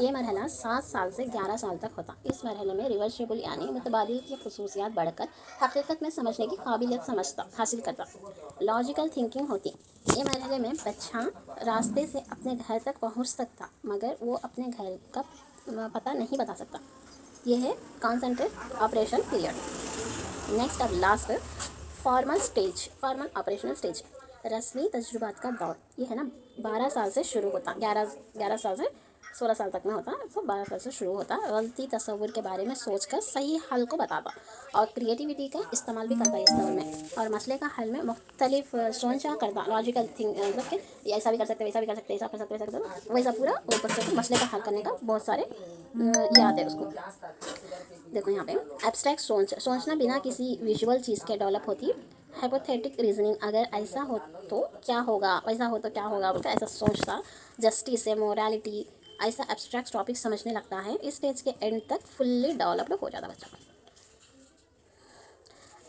ये मरहला 7 साल से 11 साल तक होता। इस मरहले में रिवर्सिबल यानी मुतबादिल की खसूसियात बढ़कर हकीकत में समझने की काबिलियत हासिल करता, लॉजिकल थिंकिंग होती। ये मरहले में बच्चा रास्ते से अपने घर तक पहुंच सकता मगर वो अपने घर का पता नहीं बता सकता। ये है कॉन्सेंट्रेट ऑपरेशन पीरियड। नेक्स्ट अब लास्ट फॉर्मल ऑपरेशनल स्टेज, रस्मी तजुर्बात का दौर। ये है ना 12 साल से शुरू होता, 11 साल से 16 साल तक में होता, तो 12 साल से शुरू होता। गलती तस्वुर के बारे में सोचकर सही हल को बताता और क्रिएटिविटी का इस्तेमाल भी करता है इस दौर में, और मसले का हल में मुख्तलिफ सोचा करता, लॉजिकल थिंक मतलब कि ऐसा भी कर सकते वैसा भी कर सकते, ऐसा कर सकते वैसा कर सकते, वैसा पूरा वो बच्चे को मसले का हल करने का बहुत सारे याद है उसको। देखो यहाँ पे एब्स्ट्रैक्ट सोचना बिना किसी विजुअल चीज़ के डेवलप होती। हाइपोथेटिक रीजनिंग, अगर ऐसा हो तो क्या होगा, वैसा हो तो क्या होगा बोलकर ऐसा सोचता। जस्टिस है, मोरालिटी, ऐसा एब्स्ट्रैक्ट टॉपिक समझने लगता है। इस स्टेज के एंड तक फुल्ली डेवलप्ड हो जाता बच्चा।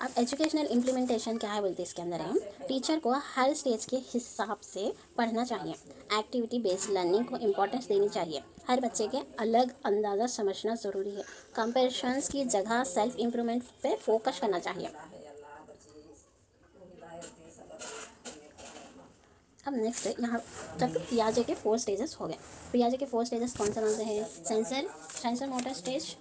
अब एजुकेशनल इम्प्लीमेंटेशन क्या है बोलते हैं इसके अंदर है, टीचर को हर स्टेज के हिसाब से पढ़ना चाहिए। एक्टिविटी बेस्ड लर्निंग को इम्पोर्टेंस देनी चाहिए। हर बच्चे के अलग अंदाज़ा समझना ज़रूरी है। कंपैरिजन्स की जगह सेल्फ इम्प्रूवमेंट पे फोकस करना चाहिए। अब नेक्स्ट यहाँ तक पियाजे के 4 स्टेजेस हो गए। पियाजे के 4 स्टेजेस कौन से हैं? Sensor motor stage,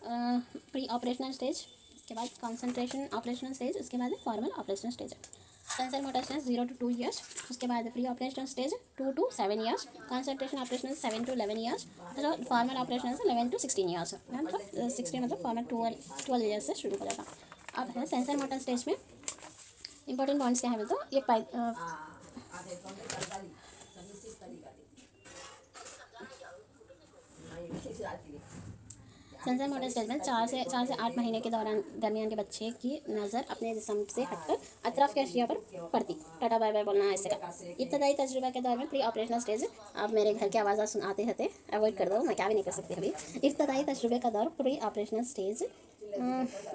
pre operational stage, उसके बाद कंसंट्रेशन ऑपरेशनल स्टेज, उसके बाद formal operational stage. Sensor motor stage 0 to 2 years, उसके बाद pre operational stage 2 to 7 years, concentration operational 7 to 11 years, तो फॉर्मल ऑपरेशनल 11 to 16 years, मतलब 16 मतलब फॉर्मल 12 years से शुरू हो जाता। अब है सेंसर मोटर स्टेज में इंपॉर्टेंट पॉइंट्स क्या है तो ये सेंसर मोटर स्टेज में 4 से 8 महीने के दरमियान के बच्चे की नज़र अपने जिस्म से हटकर अतराफ के अशिया पर पड़ती। टाटा बाय बाय बोलना ऐसे का। इब्तदाई तजुर्बा के दौर में प्री ऑपरेशनल स्टेज, अब मेरे घर की आवाज़ सुनाते रहते, अवॉइड कर दो, मैं क्या भी नहीं कर सकती अभी। इब्तदाई तजुर्बे का दौर प्री ऑपरेशनल स्टेज,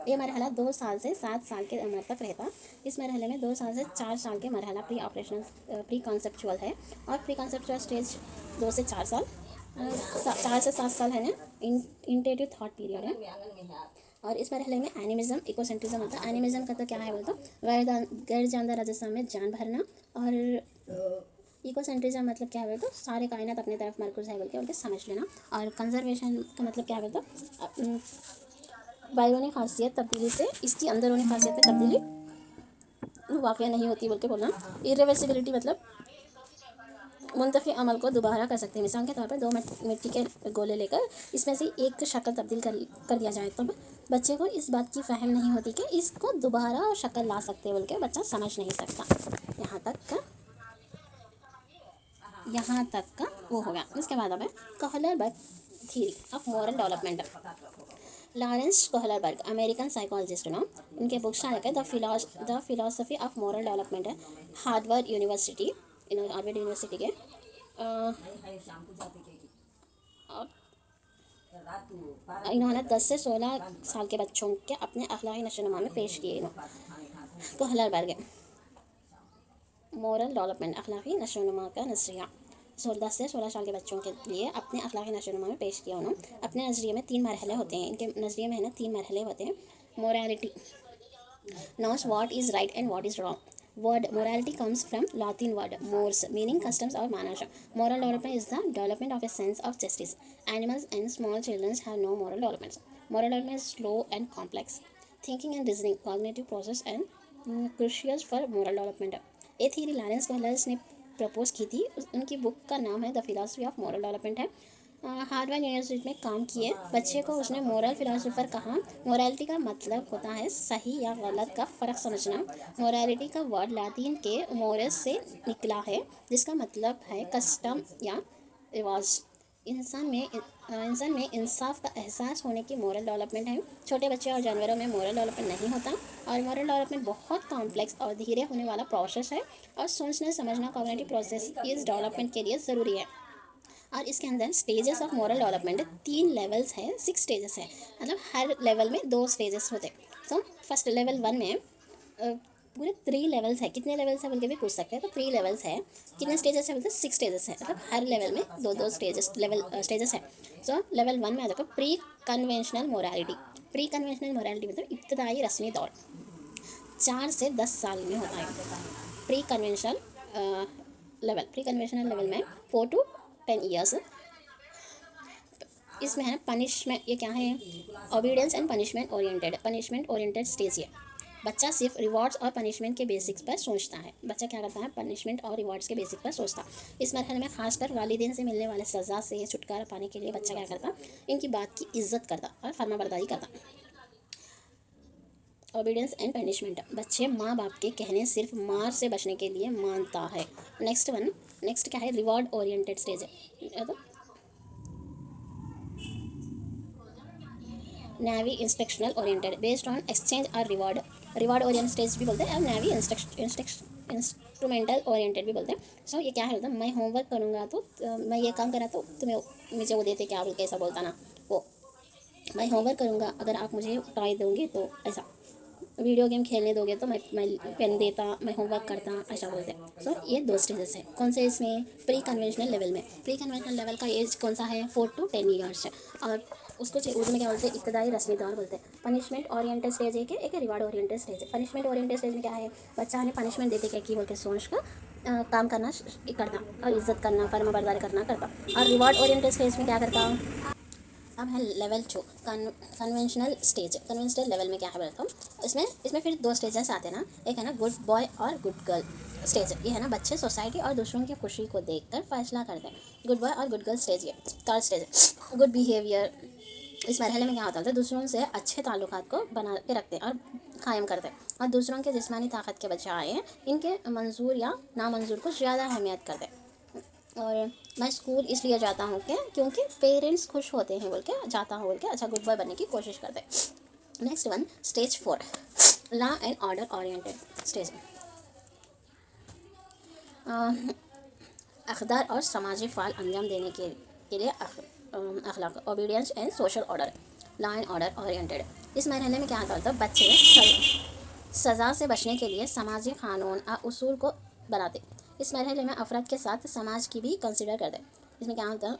ये मरहला 2 साल से 7 साल के उम्र तक रहता। इस मरहले में 2 साल से 4 साल के मरहला प्री कॉन्सेप्चुअल है, और प्री कॉन्सेप्चुअल स्टेज 2 से 4 साल, 4 से 7 साल है ना इंटेटिव थॉट पीरियड है। और इस मरहले में एनिमिज्म इकोसेंट्रिज्म होता है। एनिमिज्म का तो क्या है बोलते गैर जानदार राजस्थान में जान भरना, और इकोसेंट्रिज्म मतलब क्या है तो सारे कायनात अपनी तरफ मरकूज है बोल के समझ लेना। और कंजर्वेशन का मतलब क्या है तो बैरूनी खासियत तब्दीली से इसकी अंदरूनी खासियत में तब्दीली वाक़या नहीं होती बोल के बोलना। इरिवर्सिबिलिटी मतलब मुंतफी अमल को दोबारा कर सकते हैं। मिसाल के तौर पर 2 मिट्टी के गोले लेकर इसमें से एक शक्ल तब्दील कर दिया जाए तो बच्चे को इस बात की फहम नहीं होती कि इसको दोबारा शक्ल ला सकते बोल के बच्चा समझ नहीं सकता। यहाँ तक का वो हो गया। उसके बाद अब है Kohlberg theory of moral development. Lawrence Kohlberg American psychologist ना, उनके बुक्स आ रखे the philosophy of moral development है, हार्वर्ड यूनिवर्सिटी के इन्होंने 10 से 16 साल के बच्चों के अपने अखलाकी नशोनुमा में पेश किए। कोहलरबर्ग मॉरल डेवलपमेंट अखलाकी नशोनुमा का नजरिया 10 से 16 साल के बच्चों के लिए अपने अखलाकी नशोनुमा में पेश किया उन्होंने। अपने नज़रिए में 3 मरहले होते हैं, इनके नज़रिए में है ना 3 मरहले होते हैं। Morality knows what is right and what is wrong. Word morality comes from Latin word mores, meaning customs or manners. Moral development is the development of a sense of justice. Animals and small children have no moral development. Moral development is slow and complex. Thinking and reasoning, cognitive process and crucial for moral development. ये theory Lawrence कोहलर्स ने propose की थी। उनकी book का नाम है the philosophy of moral development है। Harvard university में काम किए बच्चे को उसने मोरल फिलोसोफर कहा। मोरालिटी का मतलब होता है सही या गलत का फ़र्क समझना। मोरालिटी का वर्ड लातिन के मोरस से निकला है, जिसका मतलब है कस्टम या रिवाज। इंसान में इंसाफ का एहसास होने की मोरल डेवलपमेंट है। छोटे बच्चे और जानवरों में मोरल डेवलपमेंट नहीं होता, और मोरल डेवलपमेंट बहुत कॉम्प्लेक्स और धीरे होने वाला प्रोसेस है, और सोचना समझना कॉग्निटिव प्रोसेस इस डेवलपमेंट के लिए ज़रूरी है। और इसके अंदर stages of moral development 3 levels है, 6 स्टेजेस है, मतलब हर लेवल में 2 स्टेजेस होते। सो फर्स्ट लेवल 1 में पूरे 3 लेवल्स है। कितने लेवल्स है बोल के भी पूछ सकते हैं, तो 3 लेवल्स है। कितने स्टेजेस है बोलते हैं 6 स्टेजेस है, मतलब हर लेवल में दो स्टेजेस है। सो लेवल 1 में आ जाएगा pre conventional morality. Pre conventional morality मतलब इब्तदाई रस्मी दौर, 4 से 10 साल में होता है। प्री कन्वेंशनल लेवल में 4 to 10 ईयर्स। इसमें है पनिशमेंट, ये क्या है, obedience and punishment oriented stage. ये बच्चा सिर्फ रिवॉर्ड्स और पनिशमेंट के बेसिक्स पर सोचता है। बच्चा क्या करता है, पनिशमेंट और रिवॉर्ड्स के बेसिक्स पर सोचता है। इस मरहले में खासकर वालिदैन से मिलने वाले सज़ा से छुटकारा पाने के लिए बच्चा क्या करता, इनकी बात की इज्जत करता और फर्माबरदारी करता। ओबीडियंस एंड पनिशमेंट, बच्चे माँ बाप के कहने सिर्फ मार से बचने के लिए मानता है। नेक्स्ट क्या है, रिवॉर्ड ओरिएंटेड स्टेज है, तो navy instructional oriented based on exchange और रिवॉर्ड ओरिएंटेड स्टेज भी बोलते हैं और नेवी इंस्ट्रूमेंटल ओरिएंटेड भी बोलते हैं। सो ये क्या है, मतलब मैं होमवर्क करूँगा तो मैं ये काम करा तो तुम्हें मुझे वो देते, क्या बोल के ऐसा बोलता ना, वो मैं होमवर्क करूँगा अगर आप मुझे टॉय दोगे तो ऐसा, वीडियो गेम खेलने दोगे तो मैं पेन देता, मैं होमवर्क करता, ऐसा बोलते हैं। सो ये 2 स्टेजेस है। कौन से इसमें, प्री कन्वेंशनल लेवल में। प्री कन्वेंशनल लेवल का एज कौन सा है, 4 to 10 ईयर्स है। और उसको उर्दू में क्या बोलते हैं, इब्तदाई रस्मी दौर बोलते हैं। पनिशमेंट ओरिएंटेड स्टेज एक रिवार्ड ओरिएंटेड स्टेज है। पनिशमेंट ओरिएंटेड स्टेज में क्या है, बच्चा हमें पनिशमेंट देते क्या कि बोल के सोच कर काम करना करता और इज्जत करना, फर्माबरदारी करना करता। और रिवार्ड ओरिएंटेड स्टेज में क्या करता। अब है level 2 conventional stage. Conventional level में क्या है बोलता हूँ, इसमें फिर 2 स्टेजेस आते हैं ना, एक है ना गुड बॉय और गुड गर्ल स्टेज। ये है ना बच्चे सोसाइटी और दूसरों की खुशी को देखकर फैसला करते हैं। गुड बॉय और गुड गर्ल स्टेज। ये 3rd स्टेज गुड बिहेवियर। इस मरहले में क्या होता है, दूसरों से अच्छे ताल्लुकात को बना के रखते हैं और कायम करते हैं और दूसरों के जिस्मानी ताकत के बजाय इनके मंजूर या नामंजूर को ज़्यादा अहमियत करते हैं। और मैं स्कूल इसलिए जाता हूँ कि क्योंकि पेरेंट्स खुश होते हैं बोल के जाता हूँ बोल के अच्छा गुड बॉय बनने की कोशिश करते हैं। Next one stage 4 law and order oriented stage. अखदार और समाजी फ़ाल अंजाम देने के लिए अखलाक, obedience and social order, law and order oriented. इस मरहले में क्या होता है, बच्चे सज़ा से बचने के लिए समाजी कानून और उसूल को बनाते। इस मरहले में अफराद के साथ समाज की भी कंसिडर करते। इसमें क्या होता है,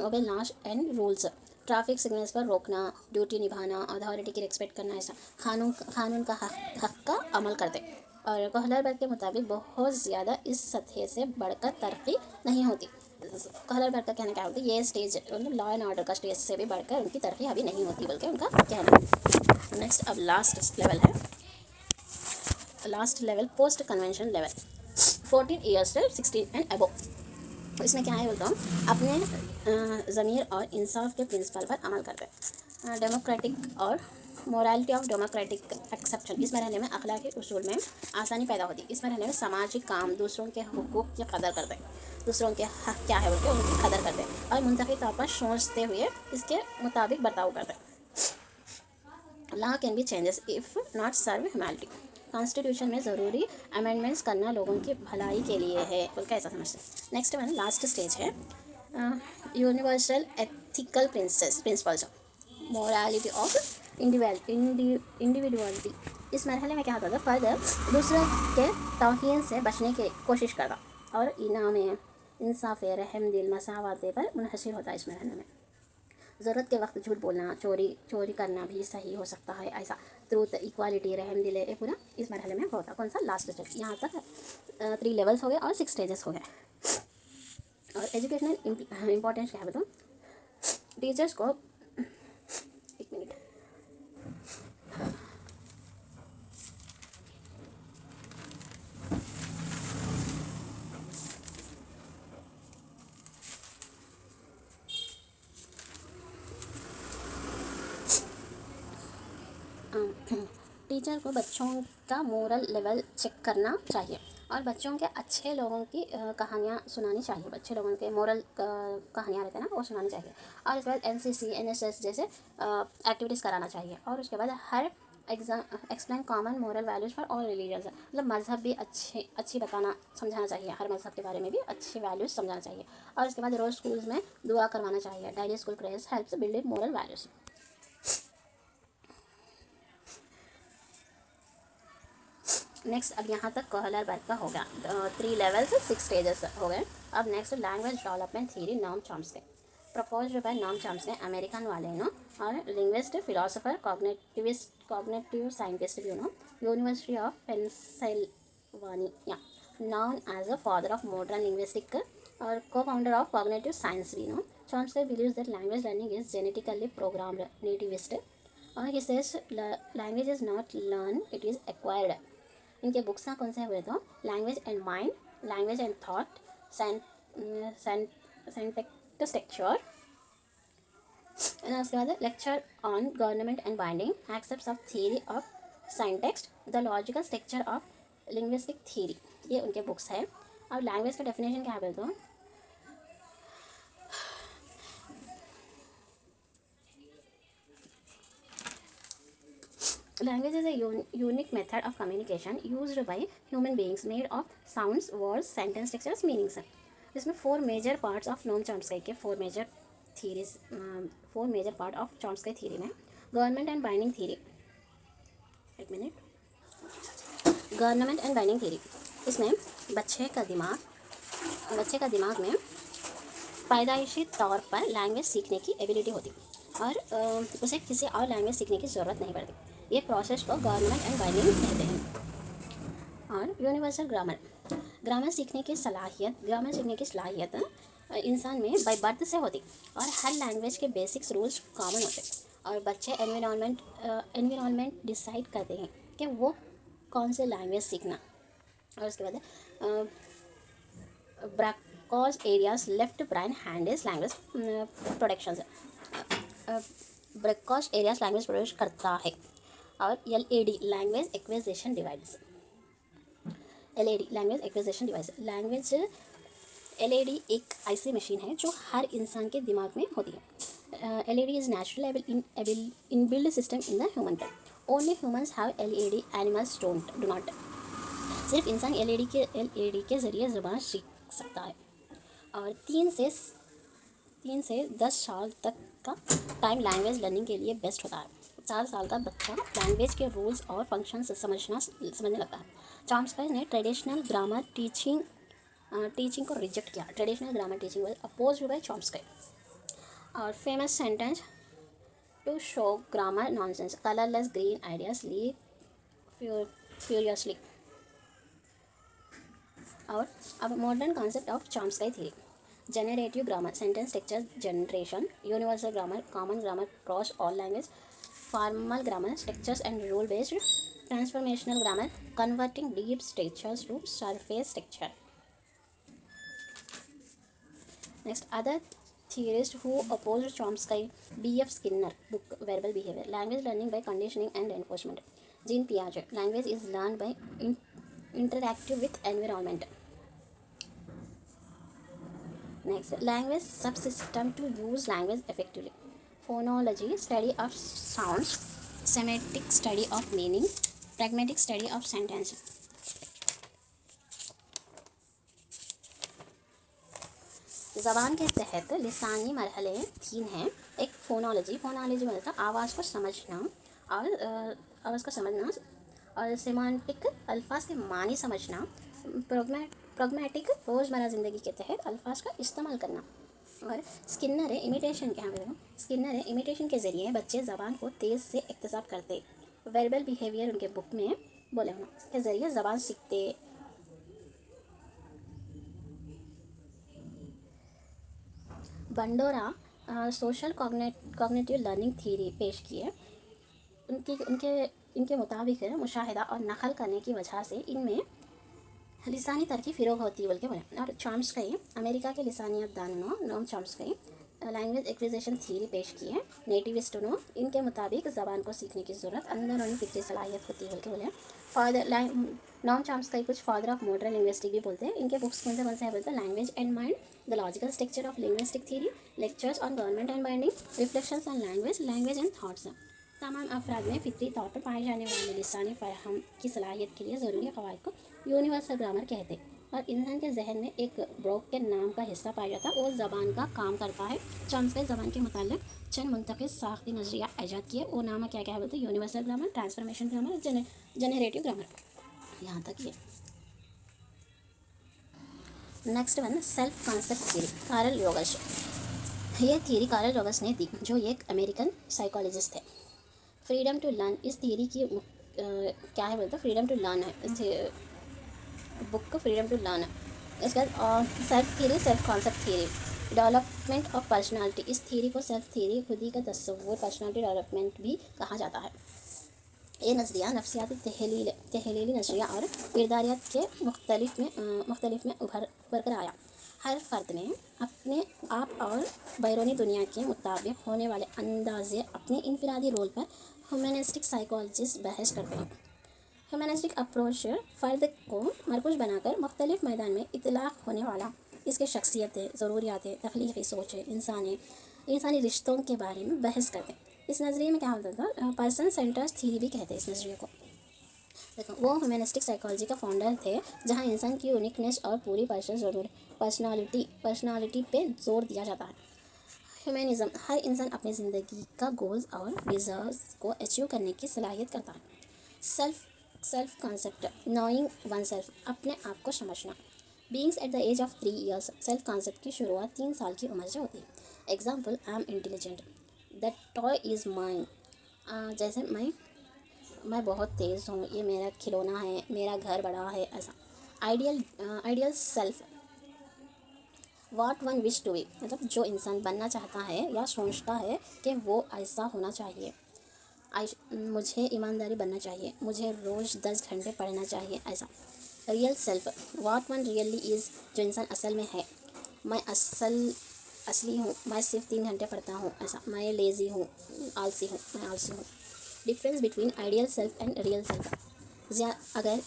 obey laws and rules, traffic signals पर रोकना, ड्यूटी निभाना, अथॉरिटी की रिस्पेक्ट करना, ऐसा कानून का हक का अमल करते। और कहलरबर्ग के मुताबिक बहुत ज़्यादा इस सतह से बढ़कर तरक्की नहीं होती। कहलरबर्ग का कहना क्या होता है, ये स्टेज मतलब लॉ एंड ऑर्डर का स्टेज से भी बढ़कर उनकी तरक्की अभी नहीं होती बल्कि उनका कहना। नेक्स्ट अब last level post convention level, 14 years से 16 एंड अबव। इसमें क्या है बोलता हूँ, अपने ज़मीर और इंसाफ के प्रिंसिपल पर अमल करते हैं। डेमोक्रेटिक और मोरालिटी ऑफ डेमोक्रेटिक एक्सेप्शन। इस मरहले में अखलाकी उसूल में आसानी पैदा होती है। इस मरहले में सामाजिक काम, दूसरों के हुकूक की कदर करते हैं, दूसरों के हक क्या है बोलते हैं उनकी कदर करते हैं और मुंतखब तौर पर सोचते हुए इसके मुताबिक बर्ताव करते हैं। Law can be changes if not serve humanity. Constitution में ज़रूरी अमेंडमेंट्स करना लोगों की भलाई के लिए है बोल के ऐसा समझते हैं। नेक्स्ट वन लास्ट स्टेज है universal ethical principles, morality of individuality. इस मरहले में क्या होता था, फ़र्द दूसरे के तौहीन से बचने की कोशिश करता और इनाम इंसाफ रहम दिल मसावत पर मुनहसर होता है। इस मरहले में ज़रूरत के वक्त झूठ बोलना, चोरी करना भी सही हो सकता है, ऐसा ट्रूथ, इक्वालिटी, रहम दिल, ये पूरा इस मरहले में होता। कौन सा, लास्ट स्टेज। यहाँ तक 3 लेवल्स हो गए और 6 स्टेजेस हो गए। और एजुकेशनल इम्पोर्टेंस क्या है बताओ, टीचर्स को 1 मिनट टीचर को बच्चों का मोरल लेवल चेक करना चाहिए और बच्चों के अच्छे लोगों की कहानियाँ सुनानी चाहिए। अच्छे लोगों के मोरल कहानियाँ रहते हैं ना, वो सुनानी चाहिए। और उसके बाद NCC NSS जैसे एक्टिविटीज़ कराना चाहिए। और उसके बाद हर explain common moral values for all religions, मतलब मज़हब भी अच्छी बताना समझाना चाहिए, हर मज़हब के बारे में भी अच्छी वैल्यूज़ समझाना चाहिए। और उसके बाद रोज़ स्कूल्स में दुआ करवाना चाहिए। Daily school prayers helps building moral values. Next अब यहाँ तक कहलर बर्ग का हो गया, 3 लेवल्स 6 स्टेजेस हो गए। अब next language development theory Noam Chomsky, proposed by Noam Chomsky, American वाले और linguist philosopher cognitive scientist university of Pennsylvania, known as the father of modern linguistics or co-founder of cognitive science. Chomsky believes that language learning is genetically programmed, nativist. He says language is not learned, it is acquired. इनके books ना कौन से हुए तो language and mind, language and thought, syntactic structure, उसके बाद lecture on government and binding, aspects of theory of syntax, the logical structure of linguistic theory, ये उनके बुक्स है। और लैंग्वेज का डेफिनेशन क्या बोलते हो, language is a unique method of communication used by human beings made of sounds, words, sentence structures, meanings. इसमें 4 major parts of Noam Chomsky के 4 major part of Chomsky theory में government and binding theory, government and binding theory, इसमें बच्चे का दिमाग में पैदाइशी तौर पर लैंग्वेज सीखने की एबिलिटी होती और उसे किसी और लैंग्वेज सीखने की ज़रूरत नहीं पड़ती। ये प्रोसेस को गवर्नमेंट एंड बाइंडिंग कहते हैं। और यूनिवर्सल ग्रामर सीखने की सलाहियत इंसान में बाय बर्थ से होती और हर लैंग्वेज के बेसिक्स रूल्स कॉमन होते और बच्चे एनवायरनमेंट डिसाइड करते हैं कि वो कौन से लैंग्वेज सीखना। और उसके बाद Broca's areas left brain handles language production, Broca's areas language produce करता है। और LAD language acquisition device, language LAD एक ऐसी मशीन है जो हर इंसान के दिमाग में होती है। LAD is natural inbuilt system in the human brain, only humans have LAD, animals do not. सिर्फ इंसान LAD के ज़रिए ज़बान सीख सकता है। और 3 से 10 साल तक का टाइम लैंग्वेज लर्निंग के लिए बेस्ट होता है। 4 साल का बच्चा लैंग्वेज के रूल्स और फंक्शंस समझने लगता है। चॉम्स्की ने ट्रेडिशनल ग्रामर टीचिंग को रिजेक्ट किया। Traditional grammar teaching was opposed by Chomsky. और famous sentence, to show grammar nonsense, colourless green ideas leave furiously. और अब modern concept of Chomsky theory, generative grammar, sentence structure generation, universal grammar, common grammar cross all language, formal grammar, structures and rule based, transformational grammar, converting deep structures to surface structure. Next other theorists who opposed Chomsky, B.F. Skinner, book Verbal Behavior, Language Learning by Conditioning and Reinforcement, Jean Piaget, Language is learned by interactive with environment. Next, language subsystem to use language effectively, phonology, study of sounds, semantic study of meaning, pragmatic study of sentence. ज़बान के तहत लिसानी मरहले 3 हैं। एक phonology मतलब आवाज़ को समझना और सेमांटिक अल्फाज के मानी समझना, प्रगमेटिक रोज़मर्रा ज़िंदगी के तहत अल्फाज का इस्तेमाल करना। और स्किनर इमिटेशन के ज़रिए बच्चे ज़बान को तेज़ से इक्तसाब करते। वर्बल बिहेवियर उनके बुक में बोले होना के ज़रिए ज़बान सीखते। बंडोरा सोशल कॉग्निटिव लर्निंग थ्योरी पेश की है। इनके मुताबिक मुशाहिदा और नकल करने की वजह से इनमें लिसानी तरक्की फ़रोग होती है बोल के बोले। और चॉम्स्की अमेरिका के लिसानियत दानों Noam Chomsky language acquisition theory पेश की है। नेटिविस्टों इनके मुताबिक ज़बान को सीखने की ज़रूरत अंदरूनी फिक्री सलाहियत होती है बोल के बोले। नोम चॉम्स्की कुछ फादर ऑफ मॉडर्न लिंग्विस्टिक भी बोलते हैं। इनके बुक्स कौन से हैं बोलते हैं, language and mind, the logical structure of linguistic theory, lectures on government and binding, reflections on language and thoughts. तमाम अफराद में फितरी तौर पर पाए जाने वाले लिसानी फ़हम की सलाहियत के लिए ज़रूरी क़वाइद को यूनिवर्सल ग्रामर कहते हैं। और इंसान के जहन में एक ब्रोक के नाम का हिस्सा पाया जाता है, वो ज़बान का काम करता है। चॉम्स्की ज़बान के मुताल्लिक़ चंद मुंतक़िद साख्ती नज़रिया ईजाद किए। वो नाम क्या बोलते हैं, universal grammar, transformation grammar, generative grammar. यहाँ तक ये। Next one, self concept theory, Carl Rogers. ये थ्योरी कार्ल रोगर्स ने दी, जो एक अमेरिकन साइकोलॉजिस्ट थे। फ्रीडम टू लर्न, इस थ्योरी की क्या है बोलते, फ्रीडम टू लर्न है इस बुक को, फ्रीडम टू लर्न है। इसके बाद self theory, self concept theory, development of personality. इस थ्योरी को सेल्फ थ्योरी, खुद ही का तस्वुर, पर्सनालिटी डेवलपमेंट भी कहा जाता है। ये नज़रिया नफ्सियाती तहलीली नज़रिया और किरदारियत के मुख्तलिफ में उभर कर आया। हर फ़र्द में अपने आप और बैरूनी दुनिया के मुताबिक होने वाले अंदाज़े अपने इनफरादी रोल पर ह्यूमनिस्टिक साइकोलॉजिस्ट बहस करते हैं। ह्यूमनिस्टिक अप्रोच फ़र्द को मरकूज़ बनाकर मुख्तलिफ मैदान में इतलाक़ होने वाला, इसके शख्सियतें, ज़रूरियातें, तख्लीक़ी सोचें, इंसानी रिश्तों के बारे में बहस करते हैं। इस नज़रिए में क्या होता था, पर्सन सेंटर्ड थ्योरी भी कहते हैं इस नज़रिए को। देखो, वो ह्यूमनिस्टिक साइकोलॉजी का फाउंडर थे, जहाँ इंसान की यूनिकनेस और पूरी पर्सनालिटी पे जोर दिया जाता है। ह्यूमनिज़म, हर इंसान अपनी ज़िंदगी का गोल्स और डिज़र्व्स को अचीव करने की सलाहियत रखता है। Self concept, knowing one self, अपने आप को समझना। Beings at the age of 3 years, self concept की शुरुआत 3 साल की उम्र से होती है। Example, I am intelligent, that toy is mine. जैसे मैं बहुत तेज़ हूँ, ये मेरा खिलौना है, मेरा घर बड़ा है, ऐसा। Ideal self, what one wish to be, मतलब जो इंसान बनना चाहता है या सोचता है कि वो ऐसा होना चाहिए। मुझे ईमानदारी बनना चाहिए, मुझे रोज़ 10 घंटे पढ़ना चाहिए, ऐसा। Real self, what one really is, जो इंसान असल में है। मैं असली हूँ, मैं सिर्फ 3 घंटे पढ़ता हूँ, ऐसा। मैं लेज़ी हूँ, आलसी हूँ। Difference between ideal self and real self, अगर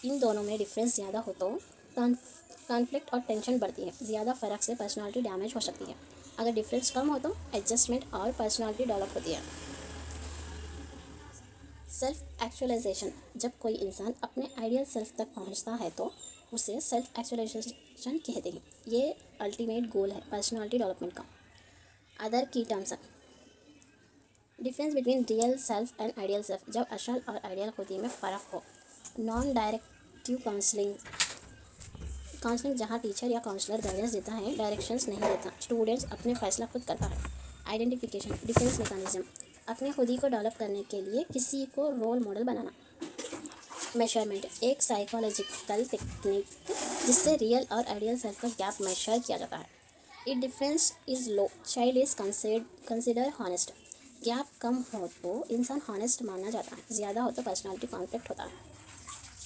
इन दोनों में डिफरेंस ज़्यादा हो तो कॉन्फ्लिक्ट और टेंशन बढ़ती है। ज़्यादा फ़र्क से पर्सनालिटी डैमेज हो सकती है। अगर डिफरेंस कम हो तो एडजस्टमेंट और पर्सनालिटी डेवलप होती है। सेल्फ एक्चुअलाइजेशन, जब कोई इंसान अपने आइडियल सेल्फ तक पहुंचता है तो उसे सेल्फ एक्चुअलाइजेशन कहते हैं। ये अल्टीमेट गोल है पर्सनालिटी डेवलपमेंट का। अदर की terms, difference between real self and ideal self, जब असल और आइडियल खुद ही में फ़र्क हो। नॉन डायरेक्टिव काउंसलिंग, जहाँ टीचर या काउंसलर गाइडेंस देता है, डायरेक्शंस नहीं देता। स्टूडेंट्स अपने फैसला खुद करता है। आइडेंटिफिकेशन, डिफेंस मैकेनिज्म, अपने खुद ही को डेवलप करने के लिए किसी को रोल मॉडल बनाना। मेजरमेंट, एक साइकोलॉजिकल टेक्निक जिससे रियल और आइडियल सेल्फ का गैप मेजर किया जाता है। It difference is low, child is consider honest, gap कम हो तो इंसान हॉनेस्ट माना जाता है, ज़्यादा हो तो पर्सनालिटी कॉन्फ्लिक्ट होता है।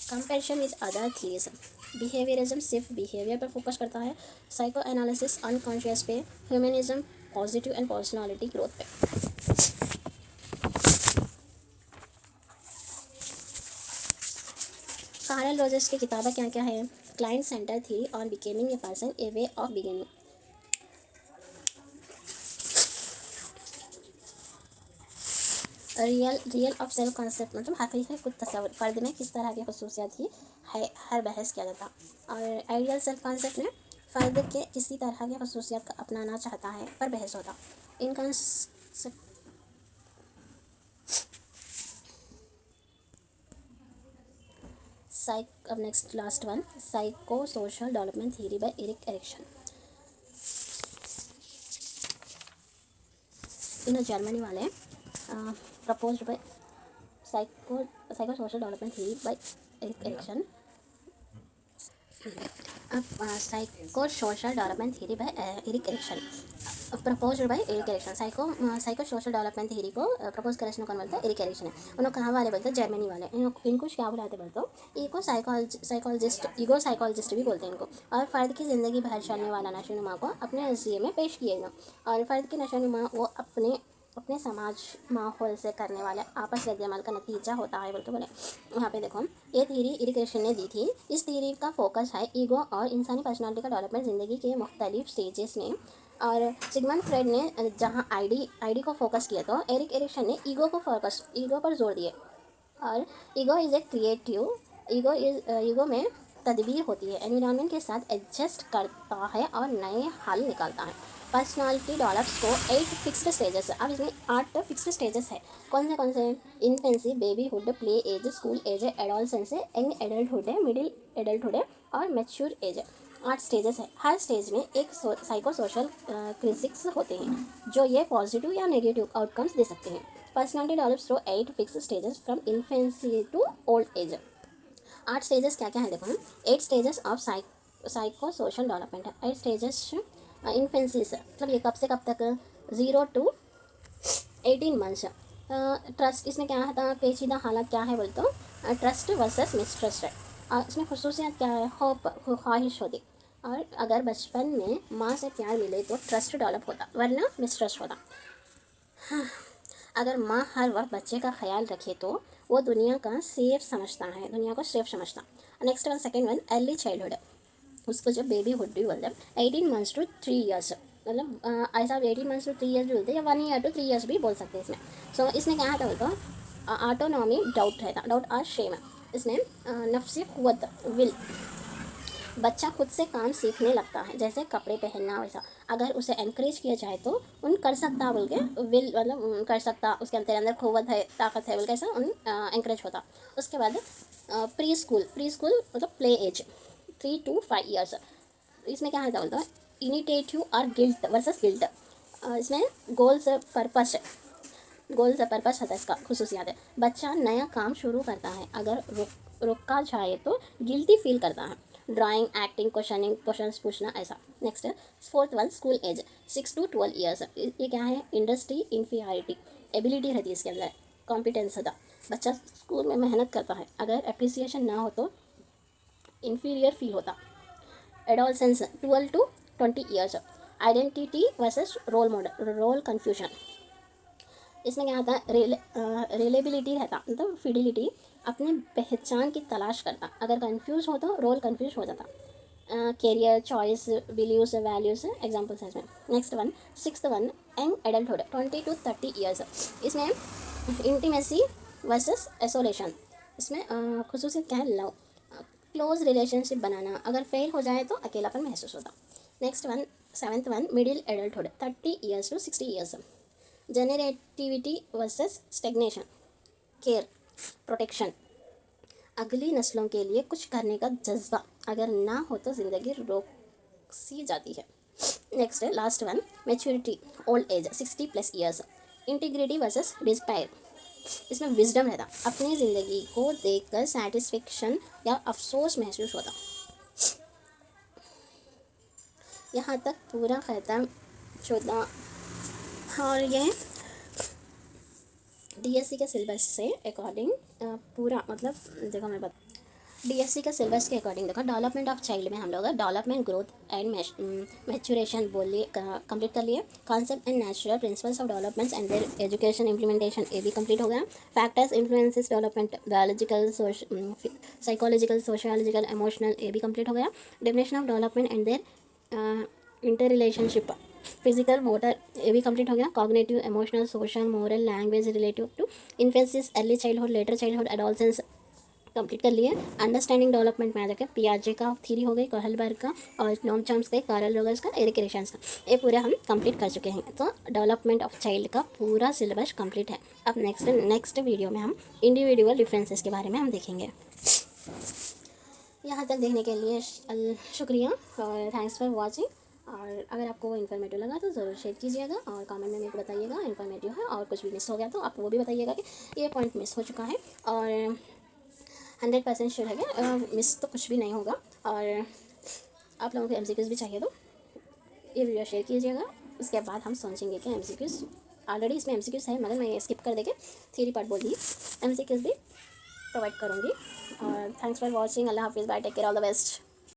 Comparison with other theories, behaviourism सिर्फ बिहेवियर पर फोकस करता है, साइको एनालिसिस अनकॉन्शियस पे, humanism positive and personality growth पे। कार्ल रोजर्स की किताबें क्या क्या है, client center theory on becoming a person, a way of beginning. Real of self concept, मतलब हकीकी खुद तस्वर, फ़र्द में किस तरह की खसूसियात ही है, हर बहस किया जाता। और आइडियल सेल्फ कॉन्सेप्ट में फ़र्द के किसी तरह की खसूसियात का अपनाना चाहता है पर बहस होता। इन कॉन्सेप्ट अब next last one, psycho social development theory by Erik Erikson. इन जर्मनी वाले proposed by psycho social development theory by Erik Erikson. अब psycho social development theory by Erik Erikson, proposed by Erik Erikson. Psycho social development theory को propose करे कौन बोलते हैं, Erik Erikson है। उन्होंने कहाँ वाले बोलते हैं, जर्मनी वाले। इनको क्या बुलाते बोलते हो, ईगो साइकोलॉजिस्ट भी बोलते हैं इनको। और फ़र्द की ज़िंदगी भर चलने वाला नशोनुमा को अपने नज़रिए में पेश किए गए। और फ़र्द के नशोनुमा वो अपने समाज माहौल से करने वाले आपस रद्द-ए-अमल का नतीजा होता है बोल के बोले। यहाँ पे देखो, ये थ्योरी इरिक ने दी थी। इस थ्योरी का फोकस है ईगो और इंसानी पर्सनालिटी का डेवलपमेंट ज़िंदगी के मुख्तलिफ स्टेजेस में। और सिगमंड फ्रॉइड ने जहाँ आईडी को फोकस किया तो एरिक एरिक्सन ने ईगो पर जोर दिए। और ego is a creative, ego में तदबीर होती है, एनवायरनमेंट के साथ एडजस्ट करता है और नए हल निकालता है। पर्सनालिटी डेवलप्स को 8 फिक्स्ड स्टेजेस। अब इसमें 8 फिक्स्ड स्टेजेस है। कौन से? Infancy, babyhood, play age, school age, adolescence है, यंग एडल्टहुड है, मिडिल एडल्टहुड है और मैच्योर एज है। 8 स्टेजेस है। हर स्टेज में एक साइको सोशल क्रिसिक्स होते हैं जो ये पॉजिटिव या नेगेटिव आउटकम्स दे सकते हैं। Personality develops through 8 fixed stages from infancy to old age. 8 stages क्या क्या है देखो हम। 8 stages of psycho social development है। 8 स्टेजेस इन्फेंसी से मतलब ये कब से कब तक? 0 to 18 मंथ्स। ट्रस्ट इसमें क्या था? पेचीदा हालत क्या है बोलते हो? ट्रस्ट वर्सेस मिसट्रस्ट है। और इसमें खसूसियत क्या है? होप, ख्वाहिश होती। और अगर बचपन में माँ से प्यार मिले तो ट्रस्ट डेवलप होता, वरना मिसट्रस्ट होता। अगर माँ हर वक्त बच्चे का ख्याल रखे तो वो दुनिया का सेफ समझता है, दुनिया को सेफ समझता। Next one, second one, early childhood. उसको जब बेबीहुड भी बोलते हैं। 18 मंथ्स टू 3 ईयर्स, मतलब ऐसा 18 मंथ्स टू 3 ईयर्स भी बोलते हैं, या 1 ईयर टू 3 ईयर्स भी बोल सकते हैं इसमें। सो इसमें क्या आता बोलते हो? ऑटोनॉमी डाउट रहता, डाउट और शेम। इसमें नफ्सी क़ुव्वत, विल, बच्चा खुद से काम सीखने लगता है, जैसे कपड़े पहनना वैसा। अगर उसे एनकरेज किया जाए तो उन कर सकता बोल के, विल मतलब कर सकता, उसके अंदर क़ुव्वत है, ताकत है बोल के ऐसा उन एनकरेज होता। उसके बाद प्री स्कूल मतलब प्ले एज 3 to 5 ईयर्स। इसमें क्या है बोलता है? इनिटेटिव और गिल्ट वर्सेस गिल्ट। इसमें गोल्स पर्पस होता है, इसका खसूसियात है। बच्चा नया काम शुरू करता है, अगर रोका जाए तो गिल्टी फील करता है। ड्राइंग, एक्टिंग, क्वेश्चंस पूछना ऐसा। नेक्स्ट है fourth one, school age 6 to 12 years. ये क्या है? इंडस्ट्री इंफीरियरिटी, एबिलिटी रहती है इसके अंदर, कॉम्पिटेंस होता। बच्चा स्कूल में मेहनत करता है, अगर अप्रिसिएशन ना हो तो इंफीरियर फील होता। Adolescence 12 to 20 years. Identity versus role model, role confusion. इसमें क्या आता है? रिलेबिलिटी रहता, मतलब फिडिलिटी, अपने पहचान की तलाश करता। अगर कंफ्यूज हो तो रोल कंफ्यूज हो जाता। Career, choice, beliefs, values examples है इसमें। Next one, sixth one, young adulthood 20 to 30 years. इसमें इंटीमेसी वर्सेस आइसोलेशन। इसमें खसूसियत क्या है? लव, क्लोज रिलेशनशिप बनाना, अगर फेल हो जाए तो अकेलापन महसूस होता। Next one, seventh one, middle adulthood 30 years to 60 years. Generativity versus stagnation, care, protection, अगली नस्लों के लिए कुछ करने का जज्बा, अगर ना हो तो ज़िंदगी रोक सी जाती है। नेक्स्ट है last one, maturity, old age 60+ years. Integrity versus despair. इसमें विजडम रहता, अपनी ज़िंदगी को देखकर सेटिस्फेक्शन या अफसोस महसूस होता। यहाँ तक पूरा ख़त्म 14। और ये डीएससी के सिलेबस से अकॉर्डिंग पूरा, मतलब देखो मैं बता, डीएससी का सिलेबस के अकॉर्डिंग देखो, डेवलपमेंट ऑफ चाइल्ड में हम लोग डेवलपमेंट, ग्रोथ एंड मैच्योरेशन बोलिए कंप्लीट कर लिए। Concept and natural principles of developments and their education implementation, ये भी कंप्लीट हो गया। Factors influences development, biological, psychological, sociological, emotional, ये भी कंप्लीट हो गया। Definition of development and their inter relationship, physical, motor, ये भी कंप्लीट हो गया। Cognitive, emotional, social, moral, language relative to infancies, early childhood, later childhood, adolescence complete कर लिए। अंडरस्टैंडिंग डेवलपमेंट में आ जाकर पियाजे का थ्योरी हो गई, कहलबर्ग का, और नोम चॉम्स्की का, कार्ल रोजर्स का, एरिक एरिक्सन का, ये पूरे हम कंप्लीट कर चुके हैं। तो डेवलपमेंट ऑफ चाइल्ड का पूरा सिलेबस कंप्लीट है। अब नेक्स्ट वीडियो में हम इंडिविजुअल डिफरेंसेस के बारे में हम देखेंगे। यहाँ तक देखने के लिए शुक्रिया और थैंक्स फॉर वॉचिंग। और अगर आपको वो इन्फॉर्मेटिव लगा तो ज़रूर शेयर कीजिएगा और कमेंट में मेरे को बताइएगा इन्फॉर्मेटिव है, और कुछ भी मिस हो गया तो आप वो भी बताइएगा कि ये पॉइंट मिस हो चुका है। और 100% श्योर है मिस तो कुछ भी नहीं होगा। और आप लोगों को MCQs भी चाहिए तो ये वीडियो शेयर कीजिएगा। उसके बाद हम सोचेंगे कि MCQs, ऑलरेडी इसमें MCQs है मगर मैं स्किप कर देके थ्योरी पार्ट बोल दी, MCQs भी प्रोवाइड करूँगी। और थैंक्स फॉर वॉचिंग। अल्लाह हाफिज़, bye, take care, all the best.